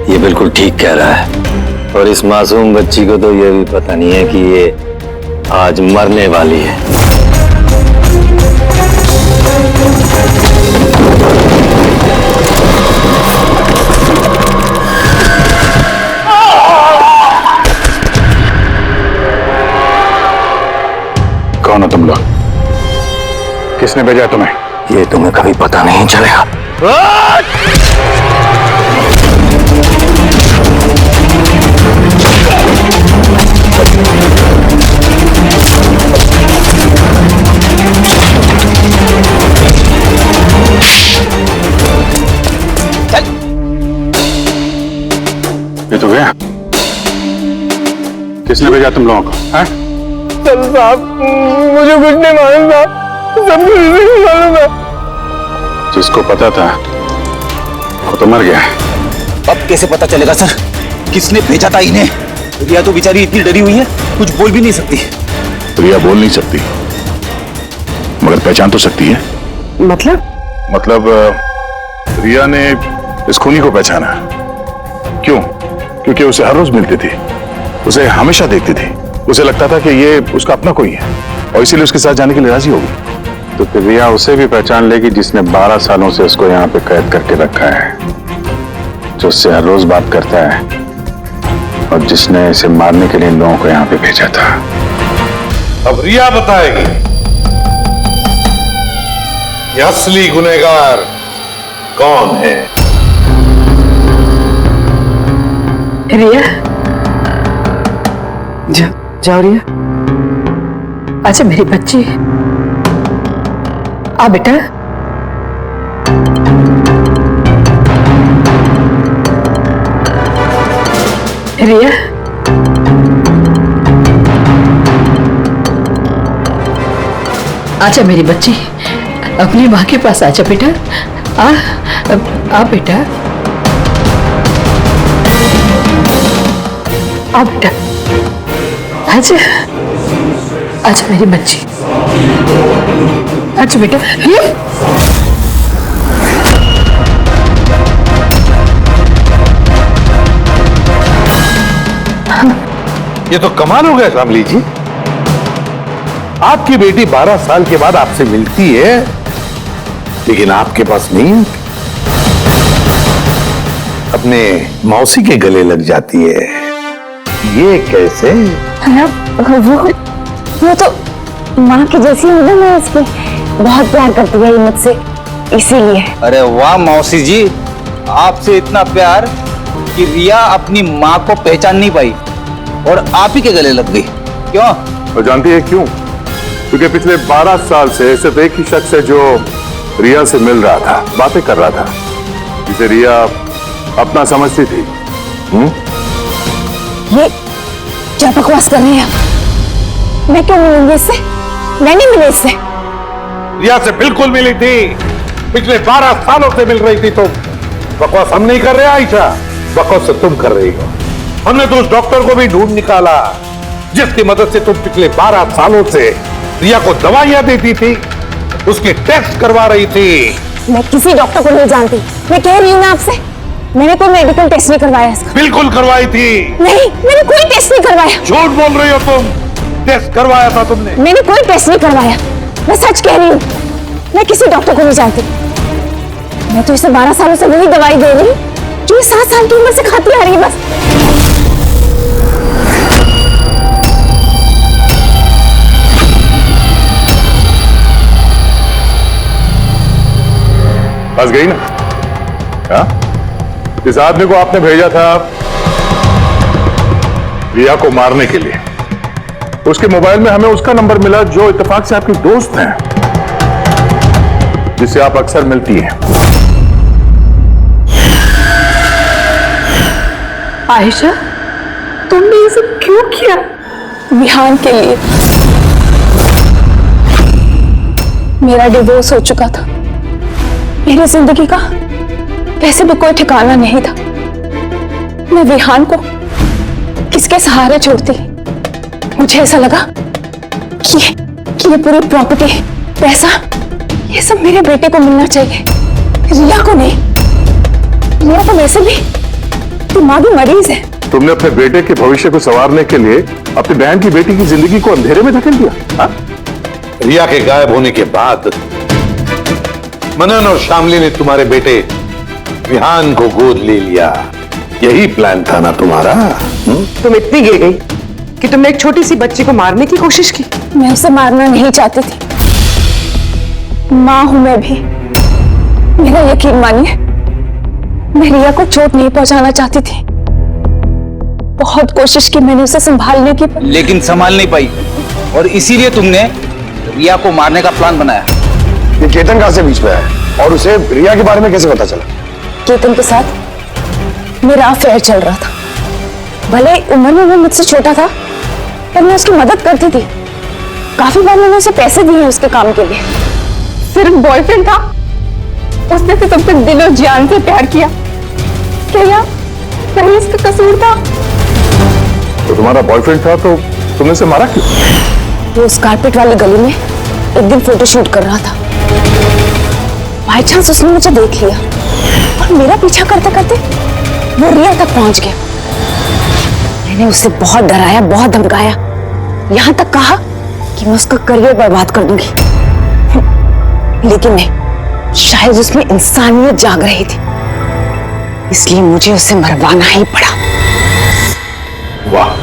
ये बिल्कुल ठीक कह रहा है। और इस मासूम बच्ची को तो ये भी पता नहीं है कि ये आज मरने वाली है। कौन हो तुम लोग? किसने भेजा तुम्हें? ये तुम्हें कभी पता नहीं चलेगा। ये तो गया। किसने भेजा तुम लोगों को? हैं? सर साहब, मुझे कुछ नहीं मालूम था, सब कुछ नहीं मालूम था। जिसको पता था वो तो मर गया। अब कैसे पता चलेगा सर किसने भेजा था इन्हें? रिया तो बेचारी इतनी डरी हुई है, कुछ बोल भी नहीं सकती। रिया बोल नहीं सकती, मगर पहचान तो सकती है। मतलब रिया ने इस खूनी को पहचाना। क्यों? क्योंकि उसे हर रोज मिलती थी, उसे हमेशा देखती थी, उसे लगता था कि ये उसका अपना कोई है और इसीलिए उसके साथ जाने के लिए राजी होगी। तो फिर रिया उसे भी पहचान लेगी जिसने 12 सालों से उसको यहाँ पे कैद करके रखा है, जो उससे हर रोज बात करता है और जिसने इसे मारने के लिए इन लोगों को यहाँ पे भेजा था। अब रिया बताएगी ये असली गुनहगार कौन है। रिया, जाओ रिया। अच्छा मेरी बच्ची, आ बेटा। रिया, आजा मेरी बच्ची, अपनी माँ के पास आजा बेटा। आ बेटा, आ बेटा, आजा आजा मेरी बच्ची, आजा बेटा। ये तो कमाल हो गया शामली जी, आपकी बेटी 12 साल के बाद आपसे मिलती है लेकिन आपके पास नहीं, अपने मौसी के गले लग जाती है। ये कैसे? वो तो माँ की जैसी है ना, मैं उसको बहुत प्यार करती है मुझसे, इसीलिए। अरे वाह मौसी जी, आपसे इतना प्यार कि रिया अपनी माँ को पहचान नहीं पाई और आप ही के गले लग गई। क्यों? और जानती है क्यों? क्योंकि पिछले 12 साल से सिर्फ एक ही शख्स है जो रिया से मिल रहा था, बातें कर रहा था, जिसे रिया अपना समझती थी। ये क्या बकवास कर रही है? मैं क्यों मिलूंगी इससे? मैं नहीं मिली इससे। रिया से बिल्कुल मिली थी, पिछले 12 सालों से मिल रही थी तुम। बकवास हम नहीं कर रहे आयशा, बकवास से तुम कर रही हो। हमने तो उस डॉक्टर को भी ढूंढ निकाला जिसकी मदद से तुम पिछले 12 सालों से रिया को दवाइयां देती थी, उसके टेस्ट करवा रही थी। मैं किसी डॉक्टर को नहीं जानती। मैं कह रही हूँ ना आपसे, मैंने कोई मेडिकल टेस्ट नहीं करवाया इसका। बिल्कुल करवाई थी। नहीं, मैंने कोई टेस्ट नहीं करवाया। झूठ बोल रही हो तुम। टेस्ट करवाया था तुमने। मैंने कोई टेस्ट नहीं करवाया। मैं सच कह रही हूँ। मैं किसी डॉक्टर को नहीं जानती। मैं तो इसे 12 सालों से वही दवाई दे रही हूँ जो 7 साल की उम्र से खाती आ रही है बस। बस गई ना? हाँ? इस आदमी को आपने भेजा था रिया को मारने के लिए। उसके मोबाइल में हमें उसका नंबर मिला जो इत्तेफाक से आपकी दोस्त है, जिससे आप अक्सर मिलती हैं। आयशा, तुमने ये सब क्यों किया? विहान के लिए। मेरा डिवोर्स हो चुका था। मेरी जिंदगी का वैसे भी कोई ठिकाना नहीं था। मैं विहान को किसके सहारे छोड़ती? मुझे ऐसा लगा कि ये पूरी प्रॉपर्टी, पैसा, ये सब मेरे बेटे को मिलना चाहिए, रिया को नहीं। रिया तो वैसे भी दिमागी मरीज है। तुमने अपने बेटे के भविष्य को संवारने के लिए अपनी बहन की बेटी की जिंदगी को अंधेरे में धकेल दिया। हाँ? रिया के गायब होने के बाद मनन और शामली ने तुम्हारे बेटे विहान को गोद ले लिया। यही प्लान था ना तुम्हारा? तुम इतनी गिर गई कि तुमने एक छोटी सी बच्ची को मारने की कोशिश की। मैं उसे मारना नहीं चाहती थी। मां हूं मैं भी। मेरा यकीन मानिए, मैं रिया को चोट नहीं पहुंचाना चाहती थी। बहुत कोशिश की मैंने उसे संभालने की, लेकिन संभाल नहीं पाई और इसीलिए तुमने रिया को मारने का प्लान बनाया। ये केतन कहां से बीच में आया और उसे रिया के बारे में कैसे पता चला? केतन के साथ मेरा अफेयर चल रहा था। भले उम्र में वो मुझसे छोटा था, पर मैं उसकी मदद करती थी। काफी बार मैंने उसे पैसे दिए उसके काम के लिए। सिर्फ बॉयफ्रेंड था, उसने तो तुमसे दिलो जान से प्यार किया। क्या पहले इसका कसूर था? तो तुम्हारा बॉयफ्रेंड था तो तुमने उसे मारा क्यों? वो उस कारपेट वाली गली में एक दिन फोटोशूट कर रहा था। बाई चांस उसने मुझे देख लिया और मेरा पीछा करते करते वो रिया तक पहुंच गया। मैंने उसे बहुत डराया, बहुत धमकाया, यहां तक कहा कि मैं उसका करियर बर्बाद कर दूंगी। लेकिन नहीं, शायद उसमें इंसानियत जाग रही थी, इसलिए मुझे उसे मरवाना ही पड़ा। वाह,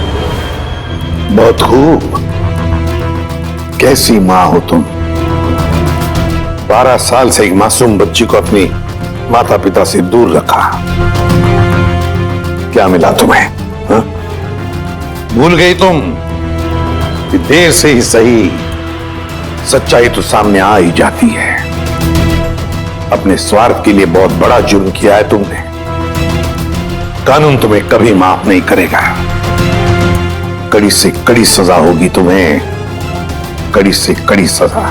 बहुत खूब। कैसी मां हो तुम? 12 साल से एक मासूम बच्ची को अपनी माता पिता से दूर रखा। क्या मिला तुम्हें? हा? भूल गई तुम कि देर से ही सही सच्चाई तो सामने आ ही जाती है। अपने स्वार्थ के लिए बहुत बड़ा जुर्म किया है तुमने। कानून तुम्हें कभी माफ नहीं करेगा। कड़ी से कड़ी सजा होगी तुम्हें, कड़ी से कड़ी सजा।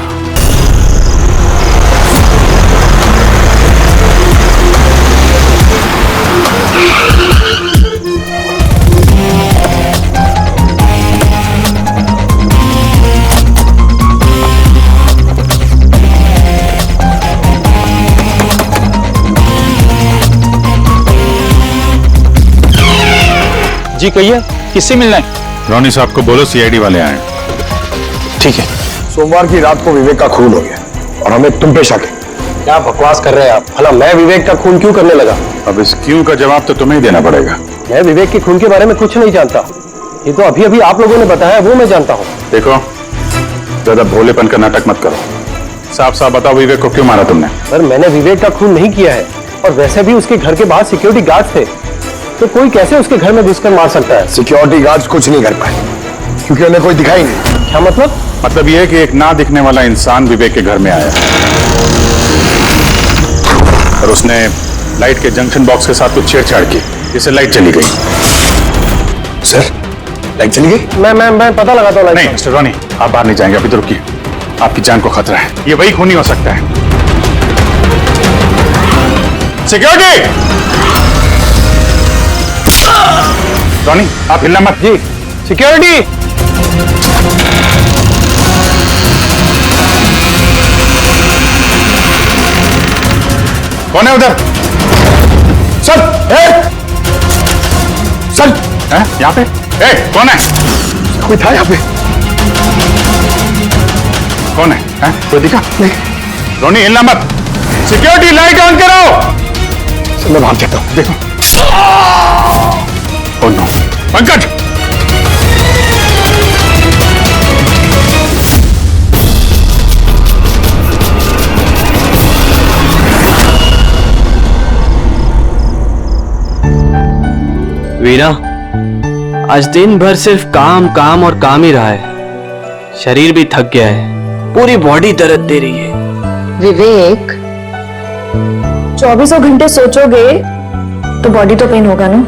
जी कहिए, किससे मिलना है? रोनी साहब को बोलो सीआईडी वाले आए। ठीक है। सोमवार की रात को विवेक का खून हो गया और हमें तुम पे शक है। क्या बकवास कर रहे हैं आप? भला मैं विवेक का खून क्यों करने लगा? अब इस क्यों का जवाब तो तुम्हें ही देना पड़ेगा। मैं विवेक के खून के बारे में कुछ नहीं जानता। ये तो अभी अभी आप लोगों ने बताया, वो मैं जानता हूँ। देखो, ज्यादा भोलेपन का नाटक मत करो। साफ साफ बताओ, विवेक को क्यों मारा तुमने? सर, मैंने विवेक का खून नहीं किया है और वैसे भी उसके घर के बाहर सिक्योरिटी गार्ड्स थे, तो कोई कैसे उसके घर में घुसकर मार सकता है? सिक्योरिटी गार्ड्स कुछ नहीं कर पाए क्योंकि उन्हें कोई दिखाई नहीं। क्या मतलब? मतलब यह है कि एक ना दिखने वाला इंसान विवेक के घर में आया और उसने लाइट के जंक्शन बॉक्स के साथ कुछ छेड़छाड़ की, जिससे लाइट चली गई। सर, लाइट चली गई? मैं पता लगाता हूँ। नहीं मिस्टर रोनी, आप बाहर नहीं जाएंगे, अभी तो रुकिए। आपकी जान को खतरा है, ये वही खूनी हो सकता है। सिक्योरिटी! रोनी, आप हिलना मत। जी। सिक्योरिटी! कौन है उधर? सर, सर, यहाँ पे? कौन है? कोई था यहाँ पे? कौन है? कोई दिखा? नहीं। रोनी, हिलना मत। सिक्योरिटी लाइट ऑन करो। मैं भाग जाता हूँ, देखो। Oh no, Pankaj! वीना, आज दिन भर सिर्फ काम काम और काम ही रहा है। शरीर भी थक गया है, पूरी बॉडी दर्द दे रही है। विवेक, 24 घंटे सोचोगे तो बॉडी तो पेन होगा ना।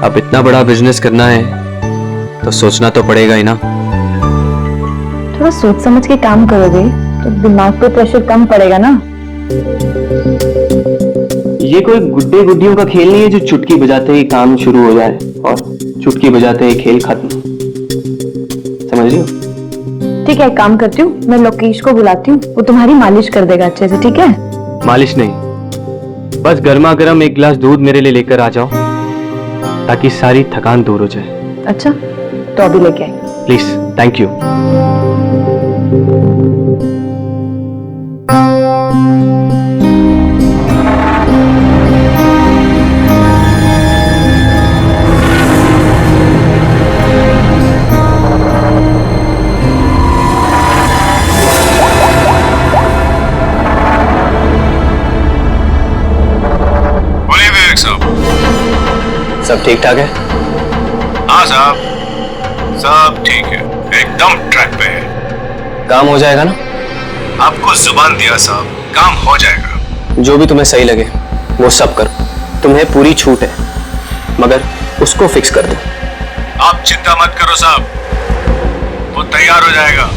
अब इतना बड़ा बिजनेस करना है तो सोचना तो पड़ेगा ही ना। थोड़ा सोच समझ के काम करोगे तो दिमाग पे प्रेशर कम पड़ेगा ना। ये कोई गुड्डे गुड्डियों का खेल नहीं है जो चुटकी बजाते ही काम शुरू हो जाए और चुटकी बजाते ही खेल खत्म। समझ रही हो? ठीक है, एक काम करती हूँ, मैं लोकेश को बुलाती हूँ, वो तुम्हारी मालिश कर देगा अच्छे से, ठीक है? मालिश नहीं, बस गर्मा गर्म एक गिलास दूध मेरे लिए लेकर आ जाओ ताकि सारी थकान दूर हो जाए। अच्छा, तो अभी लेके आई। Please, thank you. सब ठीक ठाक है? हाँ साहब, सब ठीक है, एकदम ट्रैक पे है। काम हो जाएगा ना? आपको जुबान दिया साहब, काम हो जाएगा। जो भी तुम्हें सही लगे वो सब करो, तुम्हें पूरी छूट है, मगर उसको फिक्स कर दो। आप चिंता मत करो साहब, वो तैयार हो जाएगा।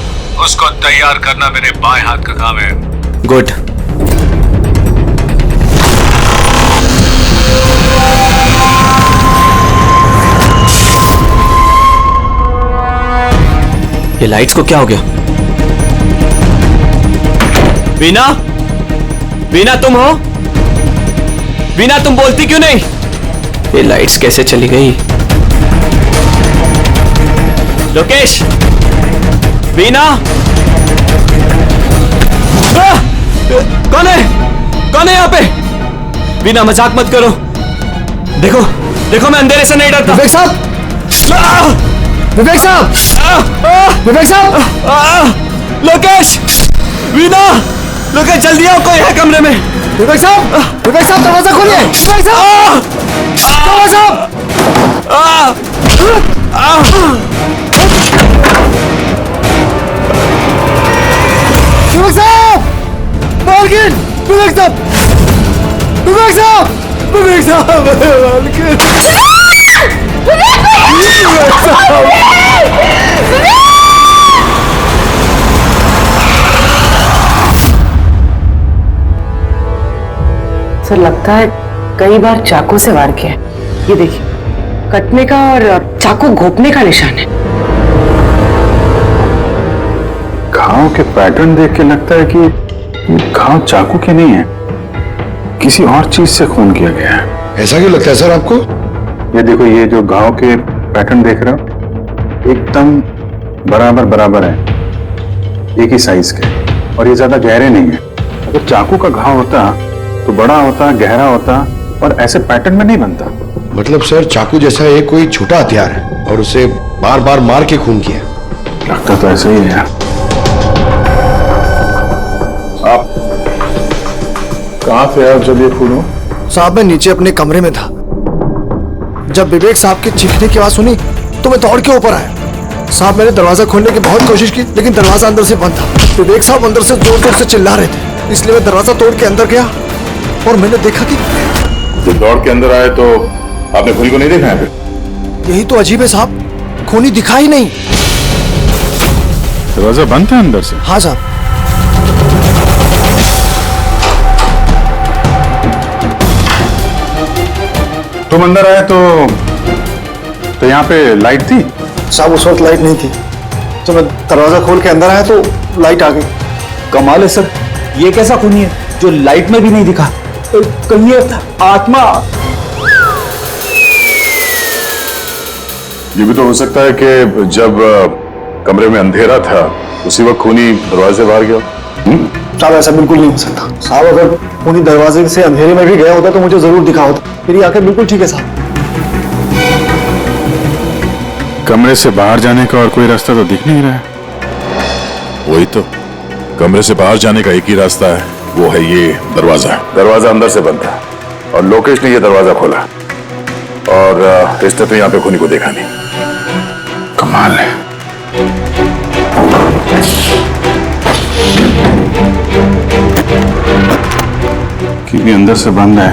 उसको तैयार करना मेरे बाएं हाथ का काम है। गुड। ये लाइट्स को क्या हो गया? वीना, वीना तुम हो? वीना तुम बोलती क्यों नहीं? ये लाइट्स कैसे चली गई? लोकेश, वीना, कौन है? कौन है यहाँ पे? वीना मजाक मत करो। देखो, देखो मैं अंधेरे से नहीं डरता। विवेक साहब! विवेक साहब! विवेक साहब! लोकेश! वीना! लोकेश जल्दी आओ, कोई है कमरे में। विवेक साहब! विवेक साहब दरवाजा खोलिए! विवेक साहब! विवेक साहब! विवेक साहब! मालकिन! विवेक साहब! विवेक साहब! विवेक साहब! मालकिन! सर लगता है कई बार चाकू से वार किया है। ये देखिए, कटने का और चाकू घोंपने का निशान है। घाव के पैटर्न देख के लगता है कि ये घाव चाकू के नहीं है, किसी और चीज से खून किया गया है। ऐसा क्यों लगता है सर आपको? ये देखो, ये जो घाव के पैटर्न देख रहे हो एकदम बराबर बराबर है, एक ही साइज के, और ये ज्यादा गहरे नहीं है। अगर चाकू का घाव होता तो बड़ा होता, गहरा होता, और ऐसे पैटर्न में नहीं बनता। मतलब सर चाकू जैसा एक कोई छोटा हथियार है और उसे बार बार मार के खून किया। लगता तो ऐसा ही है। आप कहाँ थे आप जब ये खून हो? साहब मैं नीचे अपने कमरे में था। जब विवेक साहब की चीखने की आवाज सुनी तो मैं दौड़ के ऊपर आया। साहब मैंने दरवाजा खोलने की बहुत कोशिश की, लेकिन दरवाजा अंदर से बंद था। विवेक साहब अंदर से जोर जोर से चिल्ला रहे थे, इसलिए मैं दरवाजा तोड़ के अंदर गया और मैंने देखा कि जब दौड़ के अंदर आए तो आपने खूनी को नहीं देखा है? यही तो अजीब है साहब, खूनी दिखा ही नहीं। दरवाजा बंद था अंदर से? हाँ साहब। तुम अंदर आए तो यहाँ पे लाइट थी? साहब उस वक्त लाइट नहीं थी। जब मैं दरवाजा खोल के अंदर आया तो लाइट आ गई। कमाल है सर, ये कैसा खूनी है? जो लाइट में भी नहीं दिखा। कहीं ये आत्मा। ये भी तो हो सकता है कि जब कमरे में अंधेरा था उसी वक्त खूनी दरवाजे से बाहर गया। साहब ऐसा बिल्कुल नहीं हो सकता साहब, अगर खूनी दरवाजे से अंधेरे में भी गया होता तो मुझे जरूर दिखा होता। मेरी आंखें बिल्कुल ठीक है साहब। कमरे से बाहर जाने का और कोई रास्ता तो दिख नहीं रहा है। वही तो, कमरे से बाहर जाने का एक ही रास्ता है, वो है ये दरवाजा। दरवाजा अंदर से बंद था और लोकेश ने ये दरवाजा खोला और इसने तो यहाँ पे खूनी को देखा नहीं। कमाल है। क्योंकि अंदर से बंद है,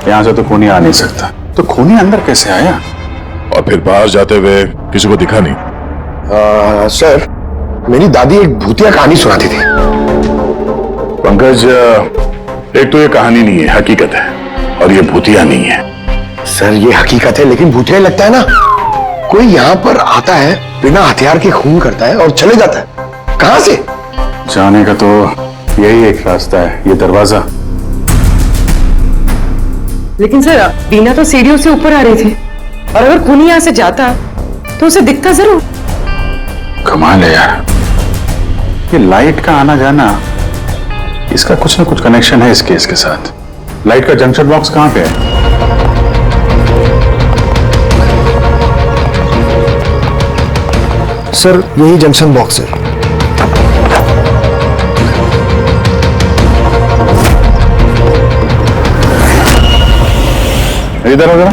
यहां से तो खूनी आ नहीं सकता। तो खूनी अंदर कैसे आया? और फिर बाहर जाते हुए किसी को दिखा नहीं। सर, मेरी दादी एक भूतिया कहानी सुनाती थी। पंकज, एक तो ये कहानी नहीं है, हकीकत है, और ये भूतिया नहीं है। सर ये हकीकत है लेकिन भूतिया ही लगता है ना। कोई यहाँ पर आता है, बिना हथियार के खून करता है और चले जाता है। कहां से? जाने का तो यही एक रास्ता है, ये दरवाजा। लेकिन सर बीना तो सीढ़ियों से ऊपर आ रही थी, और अगर खूनी यहाँ से जाता तो उसे दिखता जरूर। कमाल है यार, ये लाइट का आना जाना, इसका कुछ ना कुछ कनेक्शन है इस केस के साथ। लाइट का जंक्शन बॉक्स कहां पे है? सर यही जंक्शन बॉक्स है। इधर हो जरा।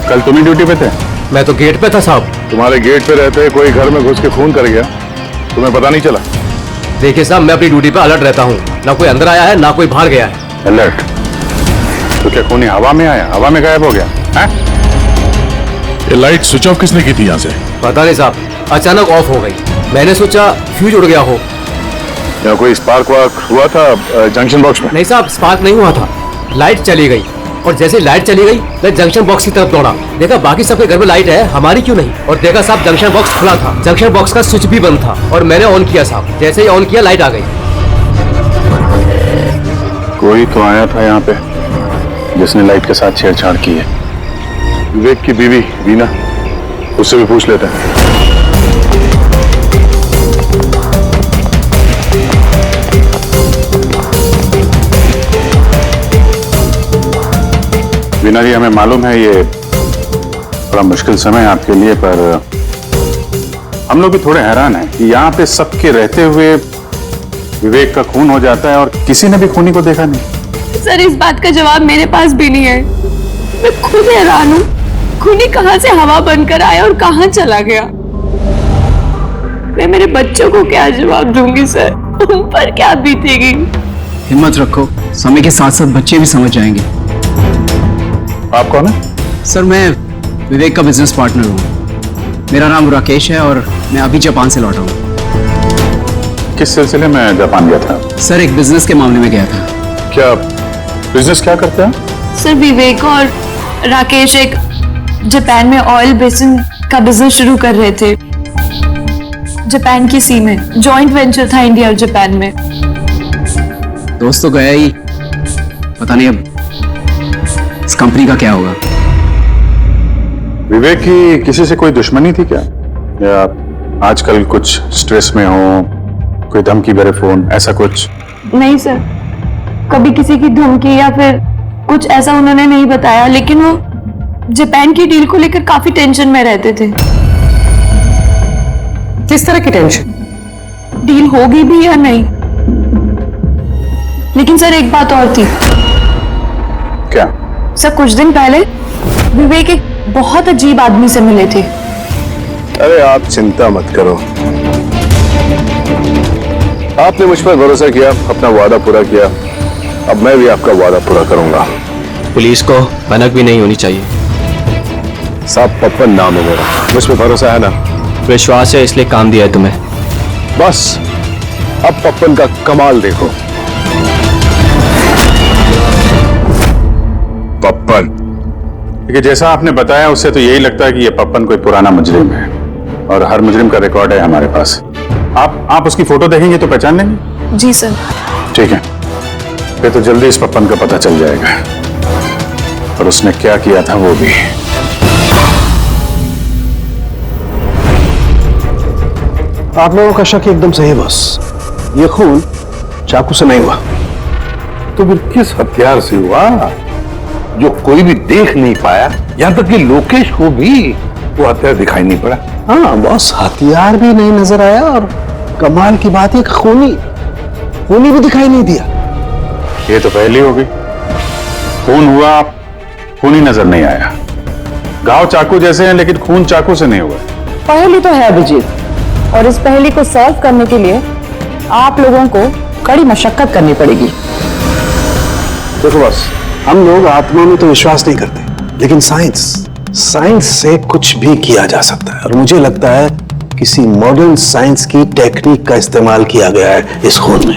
कल तुम ही ड्यूटी पे थे? मैं तो गेट पे था साहब। तुम्हारे गेट पे रहते कोई घर में घुस के खून कर गया, तुम्हें पता नहीं चला? देखिए साहब, मैं अपनी ड्यूटी पे अलर्ट रहता हूँ, ना कोई अंदर आया है ना कोई बाहर गया है। अलर्ट? तो क्या खूनी हवा में आया, हवा में गायब हो गया है? ये लाइट स्विच ऑफ किसने की थी यहाँ से? पता नहीं साहब, अचानक ऑफ हो गई। मैंने सोचा फ्यूज उड़ गया हो। यहाँ कोई स्पार्क वार्क हुआ था जंक्शन बॉक्स में? नहीं साहब, स्पार्क नहीं हुआ था, लाइट चली गई, और जैसे लाइट चली गई मैं जंक्शन बॉक्स की तरफ दौड़ा। देखा बाकी सबके घर में लाइट है, हमारी क्यों नहीं? और देखा साहब जंक्शन बॉक्स खुला था, जंक्शन बॉक्स का स्विच भी बंद था, और मैंने ऑन किया साहब। जैसे ही ऑन किया लाइट आ गई। कोई तो आया था यहाँ पे जिसने लाइट के साथ छेड़छाड़ की है। विवेक की बीवी वीना, उससे भी पूछ लेते हैं। वीना जी, हमें मालूम है ये बड़ा मुश्किल समय है आपके लिए, पर हम लोग भी थोड़े हैरान हैं कि यहाँ पे सबके रहते हुए विवेक का खून हो जाता है और किसी ने भी खूनी को देखा नहीं। सर इस बात का जवाब मेरे पास भी नहीं है। मैं खुद हैरान हूँ, खूनी कहाँ से हवा बनकर आया और कहाँ चला गया। मैं मेरे बच्चों को क्या जवाब दूंगी सर, उन पर क्या बीतेगी। हिम्मत रखो, समय के साथ साथ बच्चे भी समझ जाएंगे। आप कौन है? सर मैं विवेक का बिजनेस पार्टनर हूँ। मेरा नाम राकेश है और मैं अभी जापान से लौटा हूँ। किस सिलसिले में जापान गया था? सर एक बिजनेस के मामले में गया था। क्या बिजनेस क्या करते हैं? सर विवेक और राकेश एक जापान में ऑयल बेसिन का बिजनेस शुरू कर रहे थे। जापान की सी में जॉइंट वेंचर था इंडिया और जापान में। दोस्त तो गया ही, पता नहीं अब इस कंपनी का क्या होगा। विवेक की किसी से कोई दुश्मनी थी क्या, या आजकल कुछ स्ट्रेस में हो, कोई धमकी भरे फोन ऐसा कुछ? नहीं सर, कभी किसी की धमकी या फिर कुछ ऐसा उन्होंने नहीं बताया, लेकिन वो जापान की डील को लेकर काफी टेंशन में रहते थे। किस तरह की टेंशन? डील होगी भी या नहीं। लेकिन सर एक बात और थी। क्या? सर कुछ दिन पहले विवेक एक बहुत अजीब आदमी से मिले थे। अरे आप चिंता मत करो, आपने मुझ पर भरोसा किया, अपना वादा पूरा किया, अब मैं भी आपका वादा पूरा करूंगा। पुलिस को भनक भी नहीं होनी चाहिए। साहब पप्पन नाम है मेरा, मुझ पर भरोसा है ना? विश्वास है इसलिए काम दिया है तुम्हें। बस अब पप्पन का कमाल देखो। पप्पन? देखिए जैसा आपने बताया उससे तो यही लगता है कि ये पप्पन कोई पुराना मुजरिम है, और हर मुजरिम का रिकॉर्ड है हमारे पास। आप उसकी फोटो देखेंगे तो पहचान लेंगे? जी सर। ठीक है, फिर तो जल्दी इस पप्पन का पता चल जाएगा और उसने क्या किया था वो भी। आप लोगों का शक एकदम सही है बॉस, ये खून चाकू से नहीं हुआ। तो फिर किस हथियार से हुआ जो कोई भी देख नहीं पाया? यहां तक कि लोकेश को भी वो हथियार दिखाई नहीं पड़ा। हाँ बॉस, हथियार भी नहीं नजर आया और कमाल की बात है खूनी भी दिखाई नहीं दिया। ये तो पहली हो गई, खून हुआ, खून ही नजर नहीं आया। घाव चाकू जैसे हैं लेकिन खून चाकू से नहीं हुआ। पहेली तो है अभिजीत, और इस पहेली को सॉल्व करने के लिए आप लोगों को कड़ी मशक्कत करनी पड़ेगी। देखो बॉस, हम लोग आत्मा में तो विश्वास नहीं करते, लेकिन साइंस से कुछ भी किया जा सकता है और मुझे लगता है किसी मॉडर्न साइंस की टेक्निक का इस्तेमाल किया गया है इस खून में।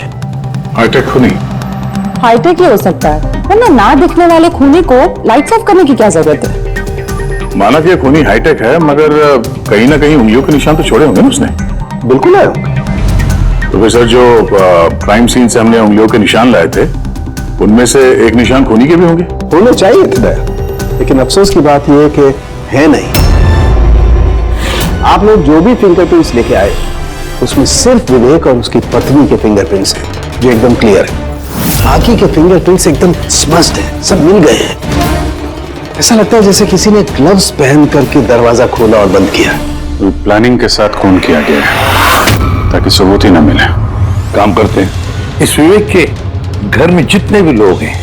हाईटेक खूनी? हाईटेक ही हो सकता है, वरना ना दिखने वाले खूनी को लाइट्स ऑफ करने की क्या जरूरत है? माना कि खूनी हाईटेक है, मगर कहीं ना कहीं उंगलियों के निशान तो छोड़े होंगे ना उसने। बिल्कुल है। तो फिर सर, जो क्राइम सीन से हमने उंगलियों के निशान लाए थे उनमें से एक निशान खूनी के भी होंगे। होने चाहिए थे, लेकिन अफसोस की बात यह है कि है नहीं। आप लोग जो भी फिंगरप्रिंट्स लेके आए उसमें सिर्फ विवेक और उसकी पत्नी के फिंगरप्रिंट्स हैं जो एकदम क्लियर है। बाकी के फिंगरप्रिंट्स एकदम स्मज्ड हैं, सब मिल गए हैं। ऐसा लगता है जैसे किसी ने ग्लव्स पहन करके दरवाजा खोला और बंद किया। प्लानिंग के साथ खून किया गया है ताकि सबूत ही न मिले। काम करते हैं, इस विवेक के घर में जितने भी लोग हैं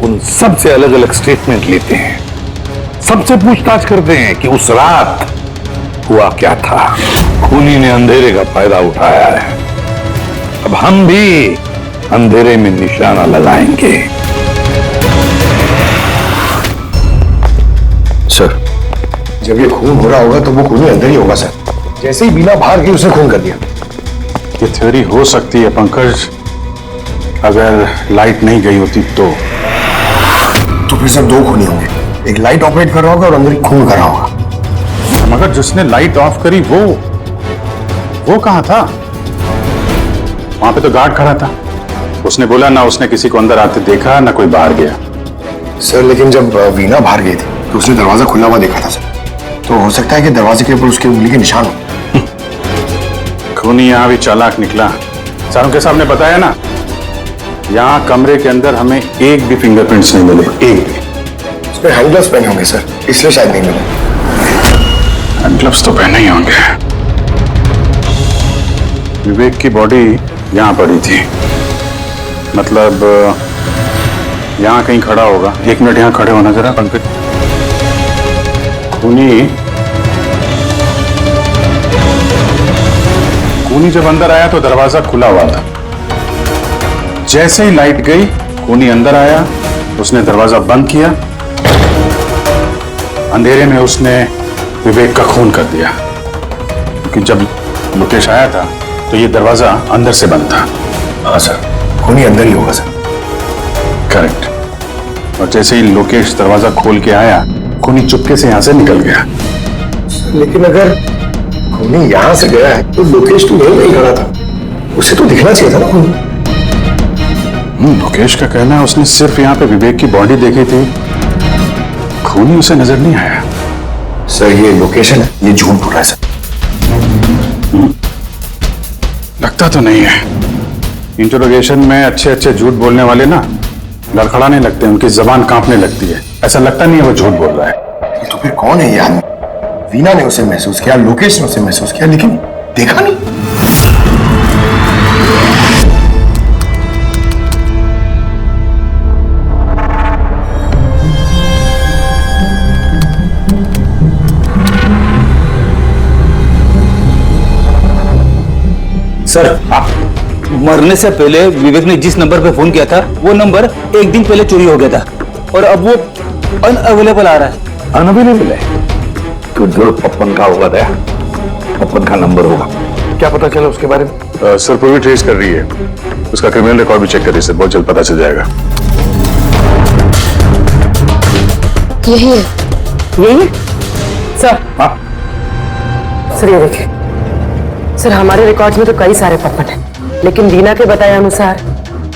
उन सब से अलग अलग स्टेटमेंट लेते हैं, सबसे पूछताछ करते हैं कि उस रात हुआ क्या था। खूनी ने अंधेरे का फायदा उठाया है, अब हम भी अंधेरे में निशाना लगाएंगे। सर, जब ये खून हो रहा होगा तो वो खूनी अंदर ही होगा सर। जैसे ही बीना बाहर गई उसने खून कर दिया। ये थ्योरी हो सकती है पंकज, अगर लाइट नहीं गई होती तो फिर सर दो खूनी होंगे, एक लाइट ऑपरेट कर रहा होगा और अंदर खून कर रहा होगा। मगर जिसने लाइट ऑफ करी वो कहां था? वहां पे तो गार्ड खड़ा था, उसने बोला ना उसने किसी को अंदर आते देखा ना कोई बाहर गया। सर लेकिन जब वीना बाहर गई थी तो उसने दरवाजा खुला हुआ देखा था सर, तो हो सकता है कि दरवाजे के ऊपर उसकी उंगली के निशान हो। खूनी यहाँ भी चालाक निकला। सारुंके साहब ने बताया ना, यहाँ कमरे के अंदर हमें एक भी फिंगरप्रिंट्स नहीं मिले, एक भी। उसमें हैंड ग्लव्स पहने होंगे सर, इसलिए शायद नहीं मिले। हैंड ग्लव्स तो पहने ही होंगे। विवेक की बॉडी यहाँ पड़ी थी, मतलब यहाँ कहीं खड़ा होगा। 1 मिनट यहाँ खड़े होना जरा पंकज। खूनी जब अंदर आया तो दरवाजा खुला हुआ था। जैसे ही लाइट गई खूनी अंदर आया, उसने दरवाजा बंद किया, अंधेरे में उसने विवेक का खून कर दिया। क्योंकि जब लोकेश आया था तो ये दरवाजा अंदर से बंद था। हाँ सर, खूनी अंदर ही होगा सर। करेक्ट। और जैसे ही लोकेश दरवाजा खोल के आया, खूनी चुपके से यहां से निकल गया। लेकिन अगर खूनी यहां से गया है तो लोकेश तो यहीं नहीं खड़ा था, उसे तो दिखना चाहिए था ना खूनी। लोकेश का कहना है उसने सिर्फ यहाँ पे विवेक की बॉडी देखी थी, खूनी उसे नजर नहीं आया। सर ये लोकेशन है, ये झूठ बोल रहा है सर। लगता तो नहीं है। इंटरोगेशन में अच्छे अच्छे झूठ बोलने वाले ना लड़खड़ाने लगते हैं, उनकी जबान कांपने लगती है। ऐसा लगता नहीं है वो झूठ बोल रहा है। तो फिर कौन है ये आदमी? वीना ने उसे महसूस किया, लोकेश ने उसे महसूस किया, लेकिन देखा नहीं। सर, मरने से पहले विवेक ने जिस नंबर पे फोन किया था वो नंबर 1 दिन पहले चोरी हो गया था और अब वो अनअवेलेबल आ रहा है। अनअवेलेबल है तो जो पप्पन का होगा, दया पप्पन का नंबर होगा। क्या पता चला उसके बारे में? सर पूरी ट्रेस कर रही है, उसका क्रिमिनल रिकॉर्ड भी चेक करिए सर, बहुत जल्द पता चल जाएगा। यही है। यही सर। हाँ सर ये देखिए, सर हमारे रिकॉर्ड्स में तो कई सारे पप्पन हैं, लेकिन दीना के बताए अनुसार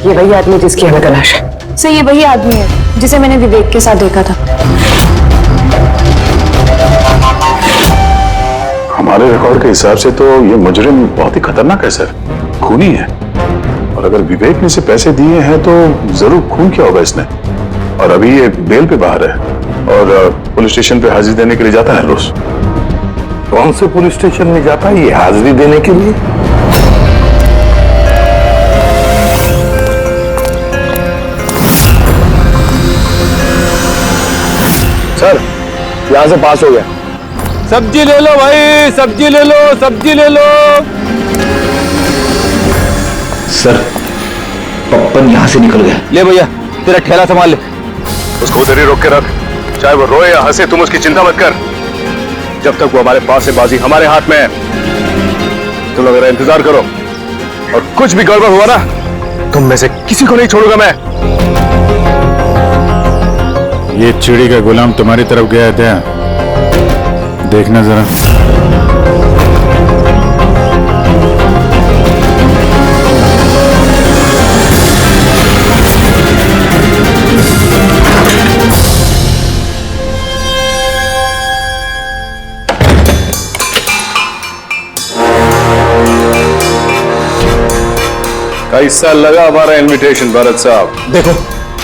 ये वही आदमी जिसकी हमें तलाश है। सर ये वही आदमी है जिसे मैंने विवेक के साथ देखा था। हमारे रिकॉर्ड के हिसाब से तो ये मुजरिम बहुत ही खतरनाक है सर, खूनी है। और अगर विवेक ने इसे पैसे दिए हैं तो जरूर खून किया होगा इसने। और अभी ये बेल पे बाहर है और पुलिस स्टेशन पे हाजिरी देने के लिए जाता है रोज। कौन से पुलिस स्टेशन में जाता है ये हाजिरी देने के लिए? सर यहां से पास हो गया। सब्जी ले लो भाई, सब्जी ले लो, सब्जी ले लो। सर पप्पन यहां से निकल गया। ले भैया तेरा ठेला संभाल ले। उसको उधर ही रोक के रख, चाहे वो रोए या हंसे तुम उसकी चिंता मत कर। जब तक वो हमारे पास है बाजी हमारे हाथ में है। तुम लोग इंतजार करो और कुछ भी गड़बड़ हुआ ना तुम में से किसी को नहीं छोड़ूंगा मैं। ये चिड़ी का गुलाम तुम्हारी तरफ गया था, देखना जरा। कैसा लगा हमारा इनविटेशन भरत साहब? देखो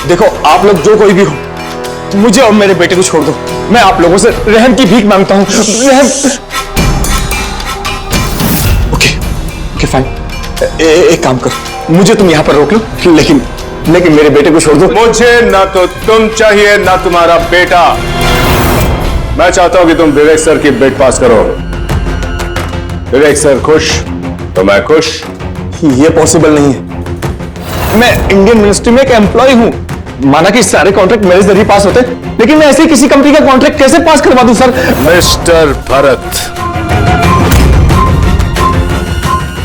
देखो आप लोग जो कोई भी हो, मुझे और मेरे बेटे को छोड़ दो। मैं आप लोगों से रहम की भीख मांगता हूं। रहम। Okay fine. एक काम करो, मुझे तुम यहां पर रोक लो, लेकिन मेरे बेटे को छोड़ दो। मुझे ना तो तुम चाहिए ना तुम्हारा बेटा। मैं चाहता हूं कि तुम विवेक सर की बिड पास करो। विवेक सर खुश तो मैं खुश। ये पॉसिबल नहीं है। मैं इंडियन मिनिस्ट्री में एक एम्प्लॉय हूं। माना कि सारे कॉन्ट्रैक्ट मेरे जरिए पास होते, लेकिन मैं ऐसे किसी कंपनी का कॉन्ट्रैक्ट कैसे पास करवा दूं सर? मिस्टर भरत,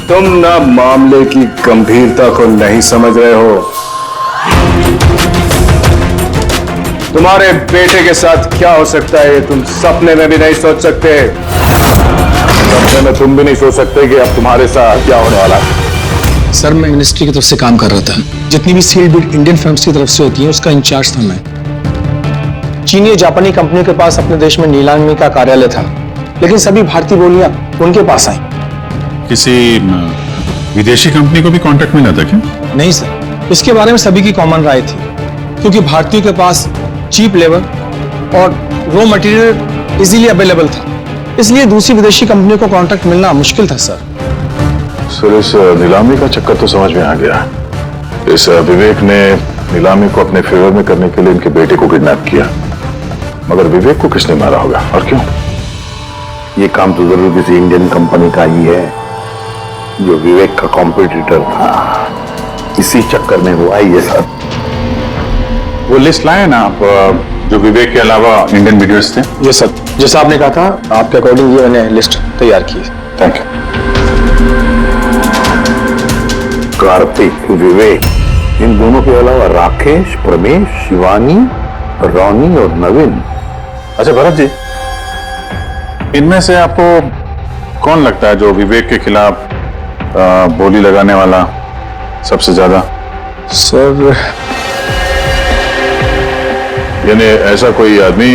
तुम ना मामले की गंभीरता को नहीं समझ रहे हो। तुम्हारे बेटे के साथ क्या हो सकता है ये तुम सपने में भी नहीं सोच सकते। सपने में तुम भी नहीं सोच सकते कि अब तुम्हारे साथ क्या होने वाला है। सर मैं मिनिस्ट्री की तरफ से काम कर रहा था। जितनी भी सील बिड इंडियन फर्म्स की तरफ से होती हैं उसका इंचार्ज था मैं। चीनी और जापानी कंपनियों के पास अपने देश में नीलामी का कार्यालय था, लेकिन सभी भारतीय बोलियां उनके पास आई। किसी विदेशी कंपनी को भी कॉन्ट्रैक्ट मिला था क्या? नहीं सर, इसके बारे में सभी की कॉमन राय थी, क्योंकि भारतीयों के पास चीप लेबर और रॉ मटेरियल इजीली अवेलेबल था, इसलिए दूसरी विदेशी कंपनियों को कॉन्ट्रैक्ट मिलना मुश्किल था सर। इस नीलामी का चक्कर तो समझ में आ गया। इस विवेक ने नीलामी को अपने फेवर में करने के लिए इनके बेटे को किडनैप किया, मगर विवेक को किसने मारा होगा और क्यों? ये काम तो जरूर किसी इंडियन कंपनी का ही है जो विवेक का कॉम्पिटिटर था। इसी चक्कर में हुआ ये सब। वो लिस्ट लाए ना आप, जो विवेक के अलावा इंडियन वीडियोस थे? ये सर, जैसा आपने कहा था आपके अकॉर्डिंग ये मैंने लिस्ट तैयार की है। Thank you. कार्तिक, विवेक, इन दोनों के अलावा राकेश, प्रमेश, शिवानी, रोनी और नवीन। अच्छा भरत जी, इनमें से आपको कौन लगता है जो विवेक के खिलाफ बोली लगाने वाला सबसे ज्यादा? सर यानी ऐसा कोई आदमी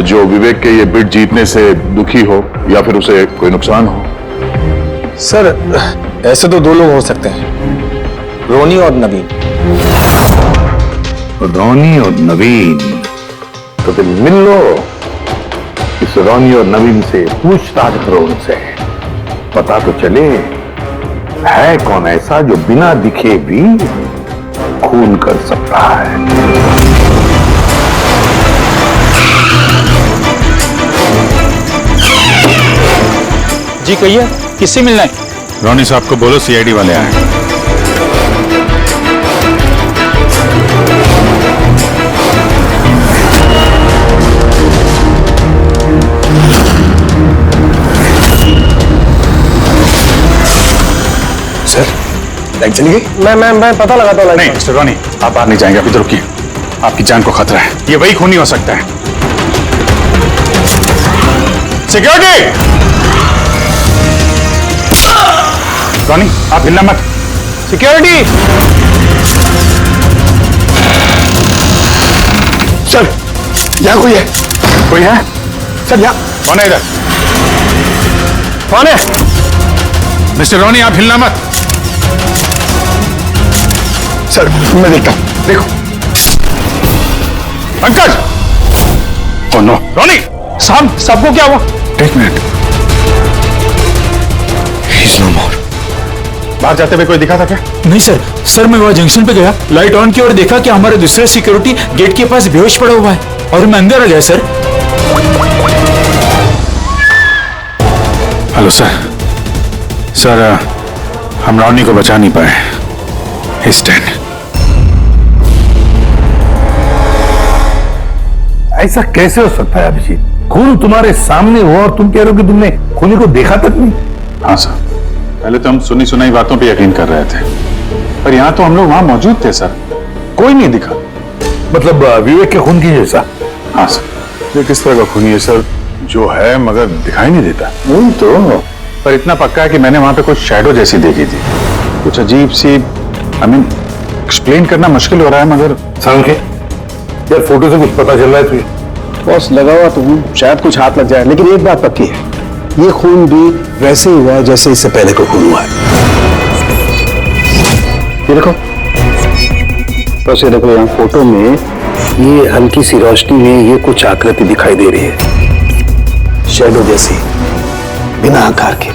जो विवेक के ये बिड जीतने से दुखी हो या फिर उसे कोई नुकसान हो? सर ऐसे तो दो लोग हो सकते हैं, रोनी और नवीन। रोनी और नवीन, तो फिर मिल लो। इस रोनी और नवीन से पूछताछ करो, उनसे पता तो चले है कौन ऐसा जो बिना दिखे भी खून कर सकता है। जी कहिए, किससे मिलना है? रोनी साहब को बोलो सीआईडी वाले आए। सर लाइट चली गई। मैं पता लगाता हूँ। नहीं मिस्टर रोनी, आप बाहर नहीं जाएंगे, अभी तो रुकिए। आपकी जान को खतरा है, ये वही खूनी हो सकता है। सिक्योरिटी! रॉनी आप हिलना मत। सिक्योरिटी सर, यहाँ कोई है? कोई है? सर यहाँ कौन है इधर? कौन है? मिस्टर रॉनी आप हिलना मत। सर मैं देखता हूँ, देखो। पंकज! Oh no, Ronnie! साहब, सबको क्या हुआ? एक मिनट। He's no more. बाहर जाते हुए कोई दिखा था क्या? नहीं सर, सर मैं वहाँ जंक्शन पे गया, लाइट ऑन की और देखा कि हमारे दूसरे सिक्योरिटी गेट के पास बेहोश पड़ा हुआ है और मैं अंदर आ गया सर। Hello sir. सर हम रॉनी को बचा नहीं पाए। He's dead. ऐसा कैसे हो सकता है अभिजीत? खून तुम्हारे सामने हुआ और तुम कह रहे हो कि तुमने खूनी को देखा तक नहीं? हाँ सर, पहले तो हम सुनी सुनाई बातों पे यकीन कर रहे थे, पर यहाँ तो हम लोग वहां मौजूद थे सर, कोई नहीं दिखा। मतलब विवेक के खून की जैसा? हाँ सर। ये किस तरह का खूनी है सर, जो है मगर दिखाई नहीं देता? वही तो। पर इतना पक्का है कि मैंने वहां पे कुछ शैडो जैसी देखी थी, कुछ अजीब सी। एक्सप्लेन करना मुश्किल हो रहा है मगर। सांग के यार, फोटो से कुछ पता चल रहा है तुझे? बॉस लगा हुआ तो हूँ, शायद कुछ हाथ लग जाए, लेकिन एक बात पक्की है, ये खून भी वैसे ही हुआ है जैसे इससे पहले को खून हुआ है। ये देखो, बस ये देखो, यहाँ फोटो में ये हल्की सी रोशनी में ये कुछ आकृति दिखाई दे रही है, शैडो जैसी, बिना आकार के।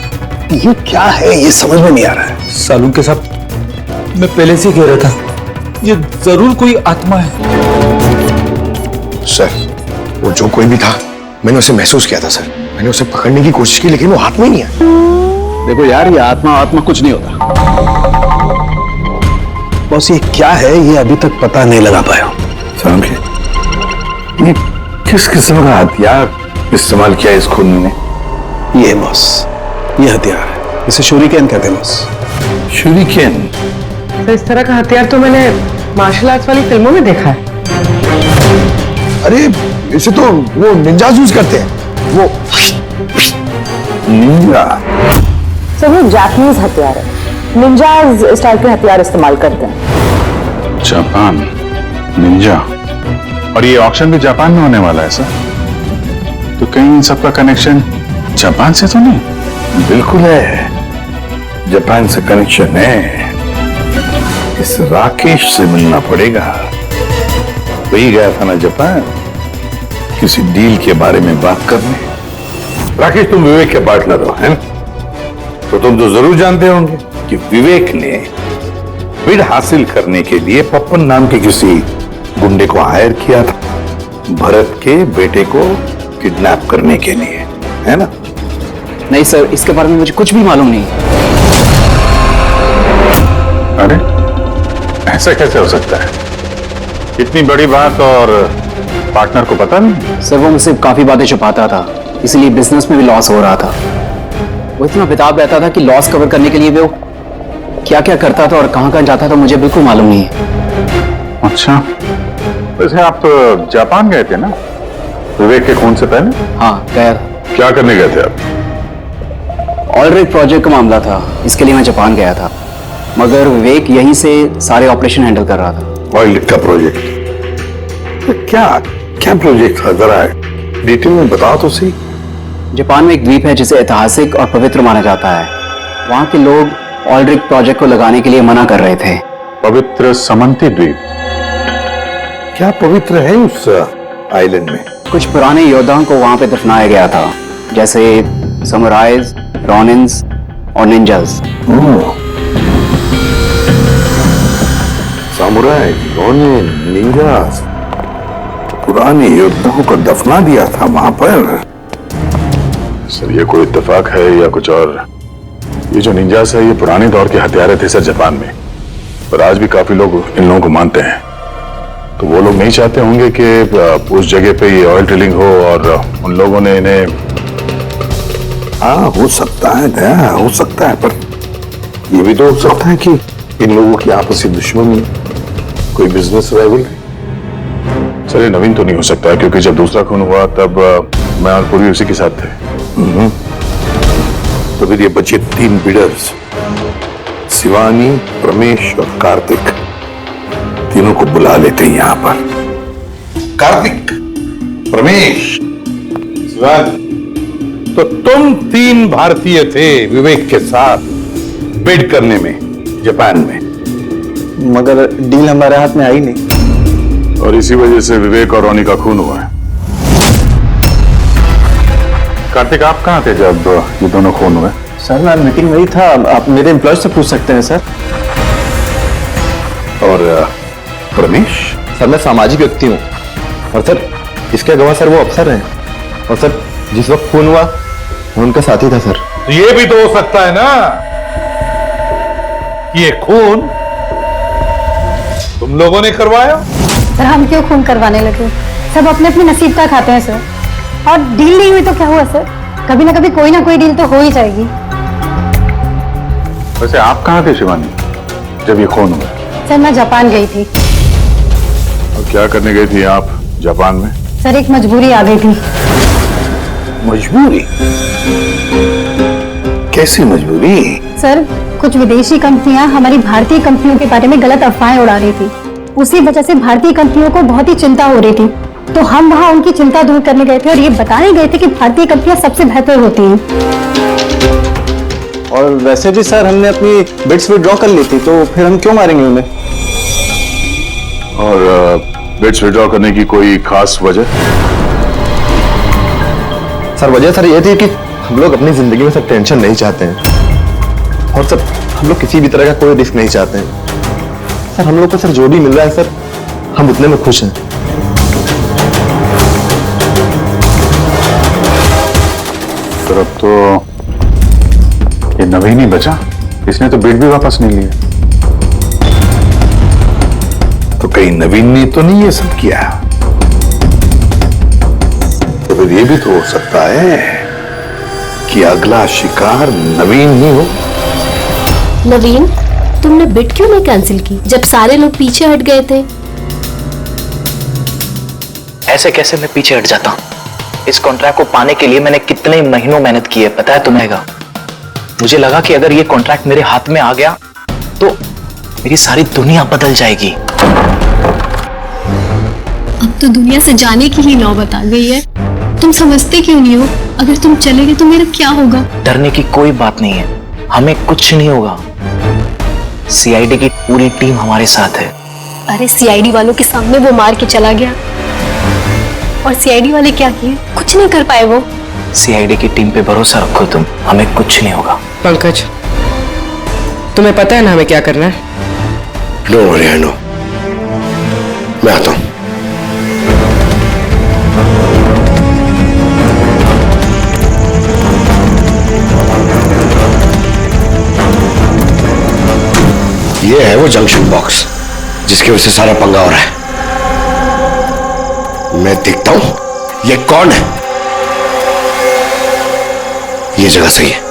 ये क्या है, ये समझ में नहीं आ रहा है। सालून के साथ मैं पहले से कह रहा था, ये जरूर कोई आत्मा है। सर, वो जो कोई भी था, मैंने उसे महसूस किया था सर। मैंने उसे पकड़ने की कोशिश की, लेकिन वो हाथ में ही नहीं आया। देखो यार, ये आत्मा कुछ नहीं होता। बस ये क्या है, ये अभी तक पता नहीं लगा पाया। समझे? ये किस किस्म का हथियार इस्तेमाल किया इस खूनी ने? ये बॉस, ये हथियार है, इसे शूरिकेन कहते हैं बॉस। शूरिकेन? तो इस तरह का हथियार तो मैंने मार्शल आर्ट्स वाली फिल्मों में देखा है। अरे इसे तो वो निंजाज यूज करते हैं, वो निंजा। सर वो जापानीज हथियार है, निंजाज स्टाइल के हथियार इस्तेमाल करते हैं। जापान निंजा, और ये ऑक्शन भी जापान में होने वाला है सर, तो कहीं इन सबका कनेक्शन जापान से तो नहीं? बिल्कुल है, जापान से कनेक्शन है। इस राकेश से मिलना पड़ेगा। वही गया था ना जापान, किसी डील के बारे में बात करने। राकेश, तुम विवेक के पार्टनर हो, है? तो तुम तो जरूर जानते होंगे कि विवेक ने बिड हासिल करने के लिए पप्पन नाम के किसी गुंडे को हायर किया था, भरत के बेटे को किडनैप करने के लिए, है ना? नहीं सर, इसके बारे में मुझे कुछ भी मालूम नहीं। अरे ऐसा कैसे हो सकता है? इतनी बड़ी बात और पार्टनर को पता नहीं? सर वो मुझसे काफी बातें छुपाता था, इसलिए बिजनेस में भी लॉस हो रहा था। वो इतना बेताब रहता था कि लॉस कवर करने के लिए वो क्या क्या करता था और कहां कहां जाता था मुझे बिल्कुल मालूम नहीं है। अच्छा, वैसे आप जापान गए थे ना विवेक के खून से पहले? हाँ गया था। क्या करने गए थे आप? ऑलरेडी प्रोजेक्ट का मामला था, इसके लिए मैं जापान गया था, मगर विवेक यहीं से सारे ऑपरेशन हैंडल कर रहा था। ऑयल का प्रोजेक्ट? तो क्या क्या प्रोजेक्ट था, जरा डिटेल में बताओ तो सही। जापान में एक द्वीप है जिसे ऐतिहासिक और पवित्र माना जाता है। वहां के लोग ऑलरेडी प्रोजेक्ट को लगाने के लिए मना कर रहे थे। पवित्र समंती द्वीप? क्या पवित्र है उस आइलैंड में? कुछ पुराने योद्धाओं को वहां पे दफनाया गया था, जैसे समुराइज, रॉनिन्स और निंजास। सामुराई, रोनिन, निंजास, पुराने योद्धाओं को दफना दिया था वहां पर। सर ये कोई इत्तेफाक है या कुछ और? ये जो निंजास है ये पुराने दौर के हथियार थे सर जापान में, पर आज भी काफी लोग इन लोगों को मानते हैं। तो वो लोग नहीं चाहते होंगे कि उस जगह पे ये ऑयल ड्रिलिंग हो और उन लोगों ने इन्हें। हाँ हो सकता है दया, हो सकता है, पर ये भी तो हो सकता है कि इन लोगों की आपसी दुश्मनी, कोई बिजनेस राइवलरी। सर ये नवीन तो नहीं हो सकता, क्योंकि जब दूसरा खून हुआ तब मैं और पूरी उसी के साथ थे। तो फिर ये बचे 3 बिडर्स, शिवानी, रमेश और कार्तिक तीनों को बुला लेते हैं यहां पर। कार्तिक, रमेश, शिवानी, तो तुम तीन भारतीय थे विवेक के साथ बिड करने में जापान में, मगर डील हमारे हाथ में आई नहीं और इसी वजह से विवेक और रोनी का खून हुआ है। कार्तिक, आप कहां थे जब ये दोनों खून हुए? सर मैं मीटिंग में ही था, आप मेरे एम्प्लॉय से पूछ सकते हैं सर। और रमेश? सर मैं सामाजिक व्यक्ति हूँ और सर इसके गवाह सर वो अफसर हैं और सर जिस वक्त खून हुआ मैं उनका साथी था सर। तो ये भी तो हो सकता है ना कि ये खून तुम लोगों ने करवाया। सर हम क्यों खून करवाने लगे? सब अपने अपने नसीब का खाते हैं सर। और डील नहीं हुई तो क्या हुआ सर? कभी ना कोई डील तो हो ही जाएगी। वैसे आप कहां थे शिवानी जब ये खून हुआ? सर मैं जापान गई थी। और क्या करने गई थी आप जापान में? सर एक मजबूरी आ गई थी। मजबूरी? कैसी मजबूरी? सर कुछ विदेशी कंपनियां हमारी भारतीय कंपनियों के बारे में गलत अफवाहें उड़ा रही थी। उसी वजह से भारतीय कंपनियों को बहुत ही चिंता हो रही थी, तो हम वहां उनकी चिंता दूर करने गए थे और ये बताने गए थे कि भारतीय कंपनियां सबसे बेहतर होती हैं। और वैसे भी सर हमने अपनी बिड्स विड्रॉ कर ली थी, तो फिर हम क्यों मारेंगे उन्हें? और बिड्स विड्रॉ करने की कोई खास वजह? सर वजह सर ये थी कि हम लोग अपनी जिंदगी में सर टेंशन नहीं चाहते हैं और सर हम लोग किसी भी तरह का कोई रिस्क नहीं चाहते हैं। सर हम लोग को सर जो भी मिल रहा है सर हम उतने में खुश हैं। सर अब तो ये नवीन ही बचा, इसने तो बिड भी वापस नहीं लिया। तो कहीं नवीन ने तो नहीं ये सब किया? तो फिर ये भी तो हो सकता है कि अगला शिकार नवीन ही हो। नवीन, तुमने बिड क्यों नहीं कैंसिल की जब सारे लोग पीछे हट गए थे? ऐसे कैसे मैं पीछे हट जाता? इस कॉन्ट्रैक्ट को पाने के लिए मैंने कितने महीनों मेहनत की है पता है तुम्हें? मुझे लगा कि अगर ये कॉन्ट्रैक्ट मेरे हाथ में आ गया तो मेरी सारी दुनिया बदल जाएगी। अब तो दुनिया से जाने की ही नौबत आ गई है। तुम समझते क्यों नहीं हो? अगर तुम चले गए तो मेरा क्या होगा? डरने की कोई बात नहीं है, हमें कुछ नहीं होगा। सीआईडी की पूरी टीम हमारे साथ है। अरे सीआईडी वालों के सामने वो मार के चला गया और सीआईडी वाले क्या किए? कुछ नहीं कर पाए वो। सीआईडी की टीम पे भरोसा रखो तुम, हमें कुछ नहीं होगा। पंकज, तुम्हें पता है ना हमें क्या करना है? No worry, I know. मैं आता हूं। ये है वो जंक्शन बॉक्स जिसकी वजह से सारा पंगा हो रहा है। मैं देखता हूं ये कौन है। ये जगह सही है।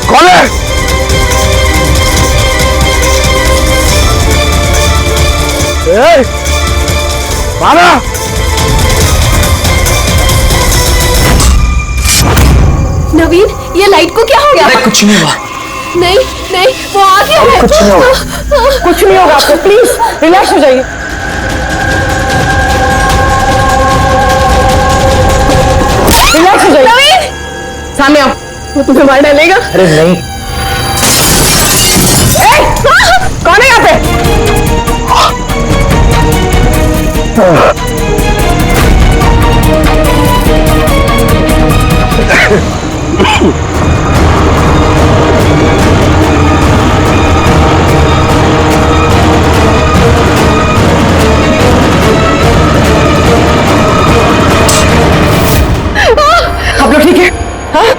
कौन है? मारा! नवीन, ये लाइट को क्या हो गया? अरे कुछ नहीं हुआ। नहीं नहीं, वो आ गया है। कुछ नहीं होगा। कुछ नहीं होगा आपको, प्लीज रिलैक्स हो जाइए। रिलैक्स हो जाइए। नवीन! सामने आओ, वो तुम्हें मार डालेगा। अरे नहीं। कौन है यहाँ पे? आप लोग ठीक है? हाँ?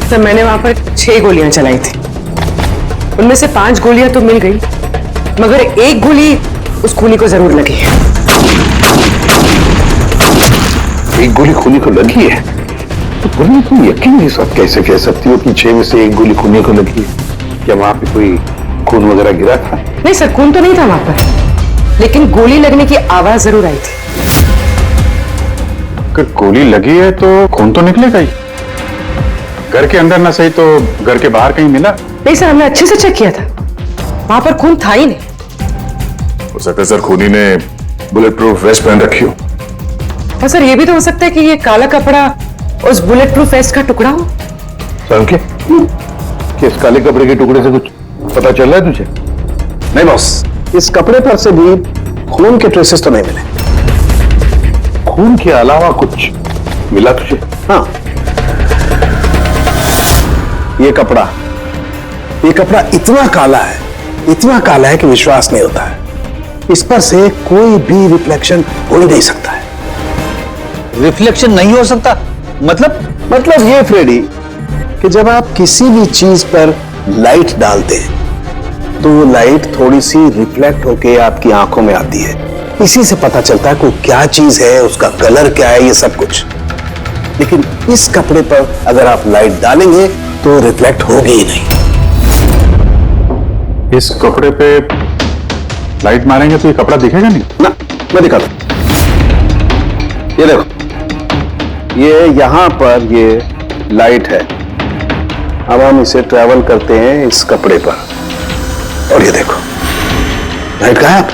सर मैंने वहां पर 6 गोलियां चलाई थी। उनमें से 5 गोलियां तो मिल गई, मगर एक गोली उस खूनी को जरूर लगी है। एक गोली खूनी को लगी है? तो तुम यकीन के साथ कैसे कह सकती हो कि 6 में से एक गोली खूनी को लगी है? क्या वहां पे कोई खून वगैरह गिरा था? नहीं सर, खून तो नहीं था वहां पर, लेकिन गोली लगने की आवाज जरूर आई थी। अगर गोली लगी है तो खून तो निकलेगा ही। घर के अंदर ना सही तो घर के बाहर कहीं मिला? नहीं सर, हमने अच्छे से चेक किया था, वहां पर खून था ही नहीं। हो सकता है सर खूनी ने बुलेट प्रूफ वेस्ट पहन रखी हो। और सर ये भी तो हो सकता है कि ये काला कपड़ा उस बुलेट प्रूफ वेस्ट का टुकड़ा हो। कि इस काले कपड़े के टुकड़े से कुछ पता चल रहा है तुझे? नहीं बॉस, इस कपड़े पर से भी खून के ट्रेसेस तो नहीं मिले। खून के अलावा कुछ मिला तुझे? हाँ, ये कपड़ा इतना काला है कि विश्वास नहीं होता है। इस पर से कोई भी रिफ्लेक्शन हो ही नहीं सकता है। रिफ्लेक्शन नहीं हो सकता? मतलब ये फ्रेडी कि जब आप किसी भी चीज पर लाइट डालते हैं तो वो लाइट थोड़ी सी रिफ्लेक्ट होके आपकी आंखों में आती है। इसी से पता चलता है कि क्या चीज है, उसका कलर क्या है, ये सब कुछ। लेकिन इस कपड़े पर अगर आप लाइट डालेंगे तो रिफ्लेक्ट होगी ही नहीं। इस कपड़े पे लाइट मारेंगे तो ये कपड़ा दिखेगा नहीं ना। मैं दिखाता हूं, ये देखो, ये यहां पर ये लाइट है। अब हम इसे ट्रैवल करते हैं इस कपड़े पर और ये देखो लाइट गायब।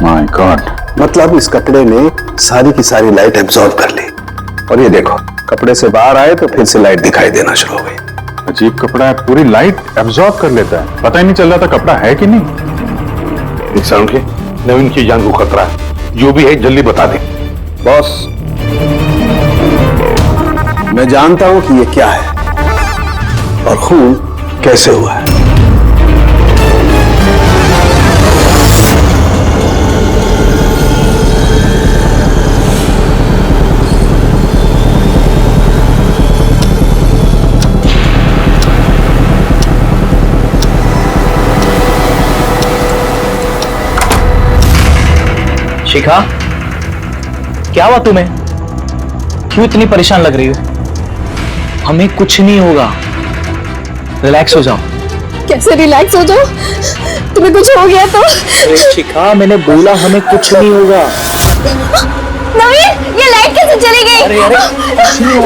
माय गॉड, मतलब इस कपड़े ने सारी की सारी लाइट एब्जॉर्ब कर ली। और ये देखो, कपड़े से बाहर आए तो फिर से लाइट दिखाई देना शुरू हो गई। अजीब कपड़ा है, पूरी लाइट एब्जॉर्ब कर लेता है। पता ही नहीं चल रहा था कपड़ा है कि नहीं। के नवीन की जान को खतरा है, जो भी है जल्दी बता दे। बॉस, मैं जानता हूं कि ये क्या है और खून कैसे हुआ है। शिखा, क्या हुआ तुम्हें? क्यों इतनी परेशान लग रही हो? हमें कुछ नहीं होगा, रिलैक्स हो जाओ। कैसे रिलैक्स हो जाओ? तुम्हें कुछ हो गया तो? अरे शिखा, मैंने बोला हमें कुछ नहीं होगा। नवीन, ये लाइट कैसे चली गई? अरे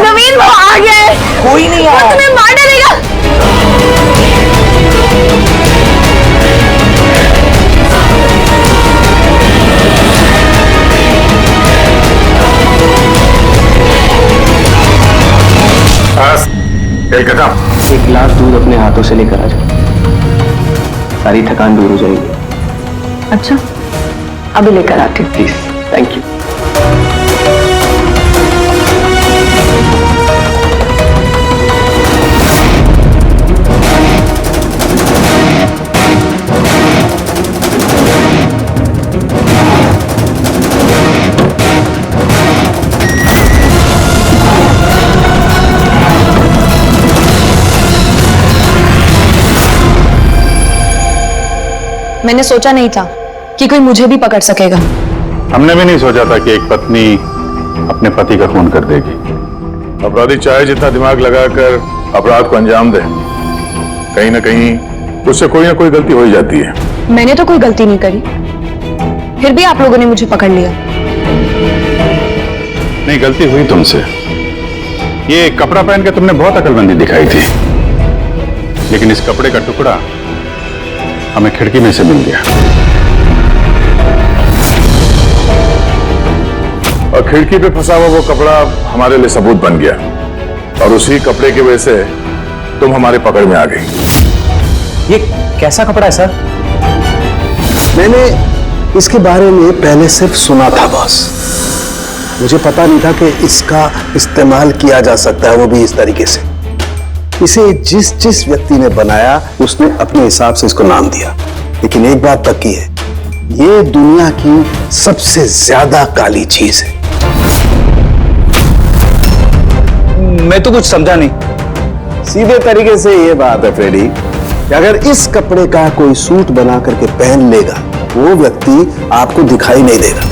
नवीन, वो आ गया है। कोई नहीं वो आया। तुम्हें मार डालेगा। एक गिलास दूध अपने हाथों से लेकर आ जाओ, सारी थकान दूर हो जाएगी। अच्छा, अभी लेकर आती हूँ। Please, thank you. मैंने सोचा नहीं था कि कोई मुझे भी पकड़ सकेगा। हमने भी नहीं सोचा था कि एक पत्नी अपने पति का खून कर देगी। अपराधी चाहे जितना दिमाग लगाकर अपराध को अंजाम दे, कहीं ना कहीं उससे कोई ना कोई गलती हो ही जाती है। मैंने तो कोई गलती नहीं करी, फिर भी आप लोगों ने मुझे पकड़ लिया। नहीं, गलती हुई तुमसे। ये कपड़ा पहन के तुमने बहुत अकलमंदी दिखाई थी, लेकिन इस कपड़े का टुकड़ा हमें खिड़की में से मिल गया और खिड़की पे फंसा हुआ वो कपड़ा हमारे लिए सबूत बन गया और उसी कपड़े की वजह से तुम हमारे पकड़ में आ गई। ये कैसा कपड़ा है सर? मैंने इसके बारे में पहले सिर्फ सुना था बॉस, मुझे पता नहीं था कि इसका इस्तेमाल किया जा सकता है, वो भी इस तरीके से। इसे जिस व्यक्ति ने बनाया उसने अपने हिसाब से इसको नाम दिया, लेकिन एक बात पक्की है, ये दुनिया की सबसे ज्यादा काली चीज है। मैं तो कुछ समझा नहीं। सीधे तरीके से ये बात है फ्रेडी कि अगर इस कपड़े का कोई सूट बना करके पहन लेगा, वो व्यक्ति आपको दिखाई नहीं देगा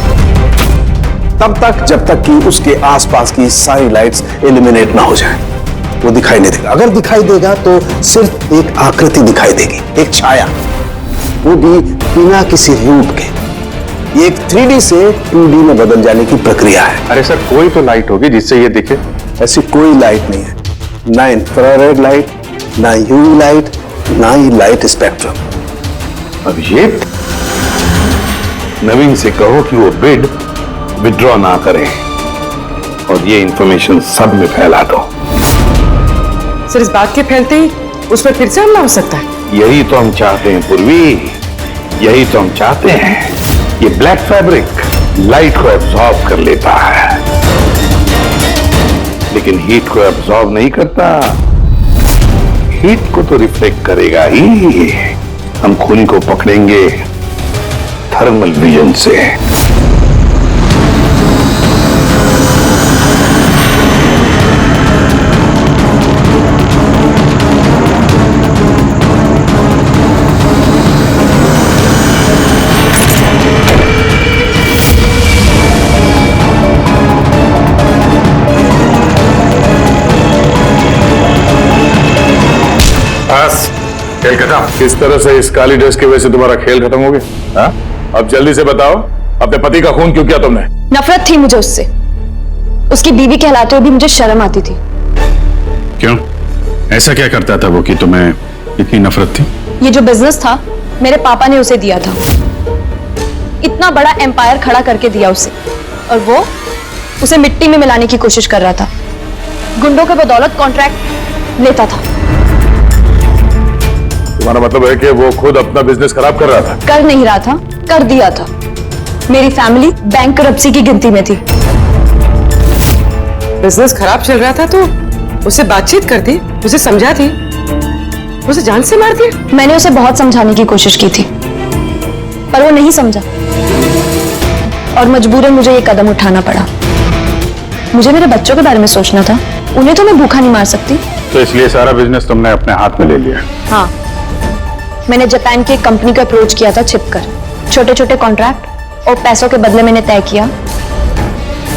तब तक जब तक कि उसके आसपास की सारी लाइट्स एलिमिनेट ना हो जाए। वो दिखाई नहीं देगा। अगर दिखाई देगा तो सिर्फ एक आकृति दिखाई देगी, एक छाया, वो भी बिना किसी रूप के। ये एक 3D से 2D में बदल जाने की प्रक्रिया है। अरे सर, कोई तो लाइट होगी जिससे ये दिखे। ऐसी कोई लाइट नहीं है, ना इंफ्रारेड लाइट, ना यूवी लाइट, ना ही लाइट स्पेक्ट्रम। अभिजीत, नवीन से कहो कि वो बिड विड्रॉ ना करे और ये इंफॉर्मेशन सब में फैला दो। सर, इस बात के फैलते ही उस पर फिर से हमला हो सकता है। यही तो हम चाहते हैं पूर्वी, यही तो हम चाहते हैं। ये ब्लैक फैब्रिक लाइट को एब्जॉर्ब कर लेता है, लेकिन हीट को एब्जॉर्ब नहीं करता। हीट को तो रिफ्लेक्ट करेगा ही। हम खूनी को पकड़ेंगे थर्मल विजन से। खेल खत्म। किस तरह से इस काली ड्रेस की वजह से तुम्हारा खेल खत्म हो गया? हाँ? अब जल्दी से बताओ, अपने पति का खून क्यों किया तुमने? नफरत थी मुझे उससे। उसकी बीवी कहलाते हुए भी मुझे शर्म आती थी। क्यों? ऐसा क्या करता था वो कि तुम्हें इतनी नफरत थी? ये जो बिजनेस था मेरे पापा ने उसे दिया था। इतना बड़ा एम्पायर खड़ा करके दिया उसे, और वो उसे मिट्टी में मिलाने की कोशिश कर रहा था। गुंडों के बदौलत कॉन्ट्रैक्ट लेता था। तुम्हारा मतलब है कि वो खुद अपना बिजनेस खराब कर रहा था? कर नहीं रहा था, कर दिया था। मेरी फैमिली बैंकरप्सी की गिनती में थी। बिजनेस खराब चल रहा था तो उसे बातचीत करती, उसे समझाती, उसे जान से मार दिया। मैंने उसे बहुत समझाने की कोशिश की थी, पर वो नहीं समझा और मजबूरन मुझे ये कदम उठाना पड़ा। मुझे मेरे बच्चों के बारे में सोचना था, उन्हें तो मैं भूखा नहीं मार सकती। तो इसलिए सारा बिजनेस तुमने अपने हाथ में ले लिया? हाँ, मैंने जापान की एक कंपनी को अप्रोच किया था छिपकर। छोटे छोटे कॉन्ट्रैक्ट और पैसों के बदले मैंने तय किया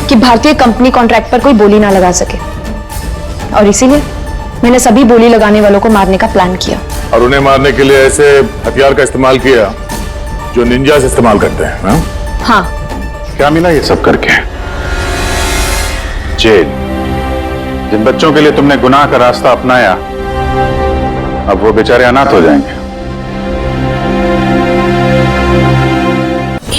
कि भारतीय कंपनी कॉन्ट्रैक्ट पर कोई बोली ना लगा सके, और इसीलिए मैंने सभी बोली लगाने वालों को मारने का प्लान किया। और उन्हें मारने के लिए ऐसे हथियार का इस्तेमाल किया जो निंजास इस्तेमाल करते हैं? हाँ? हाँ। क्या मिला ये सब करके? जेल। जिन बच्चों के लिए तुमने गुनाह का रास्ता अपनाया, अब वो बेचारे अनाथ हो जाएंगे।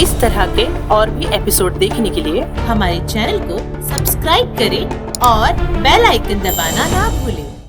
इस तरह के और भी एपिसोड देखने के लिए हमारे चैनल को सब्सक्राइब करें और बेल आइकन दबाना ना भूलें।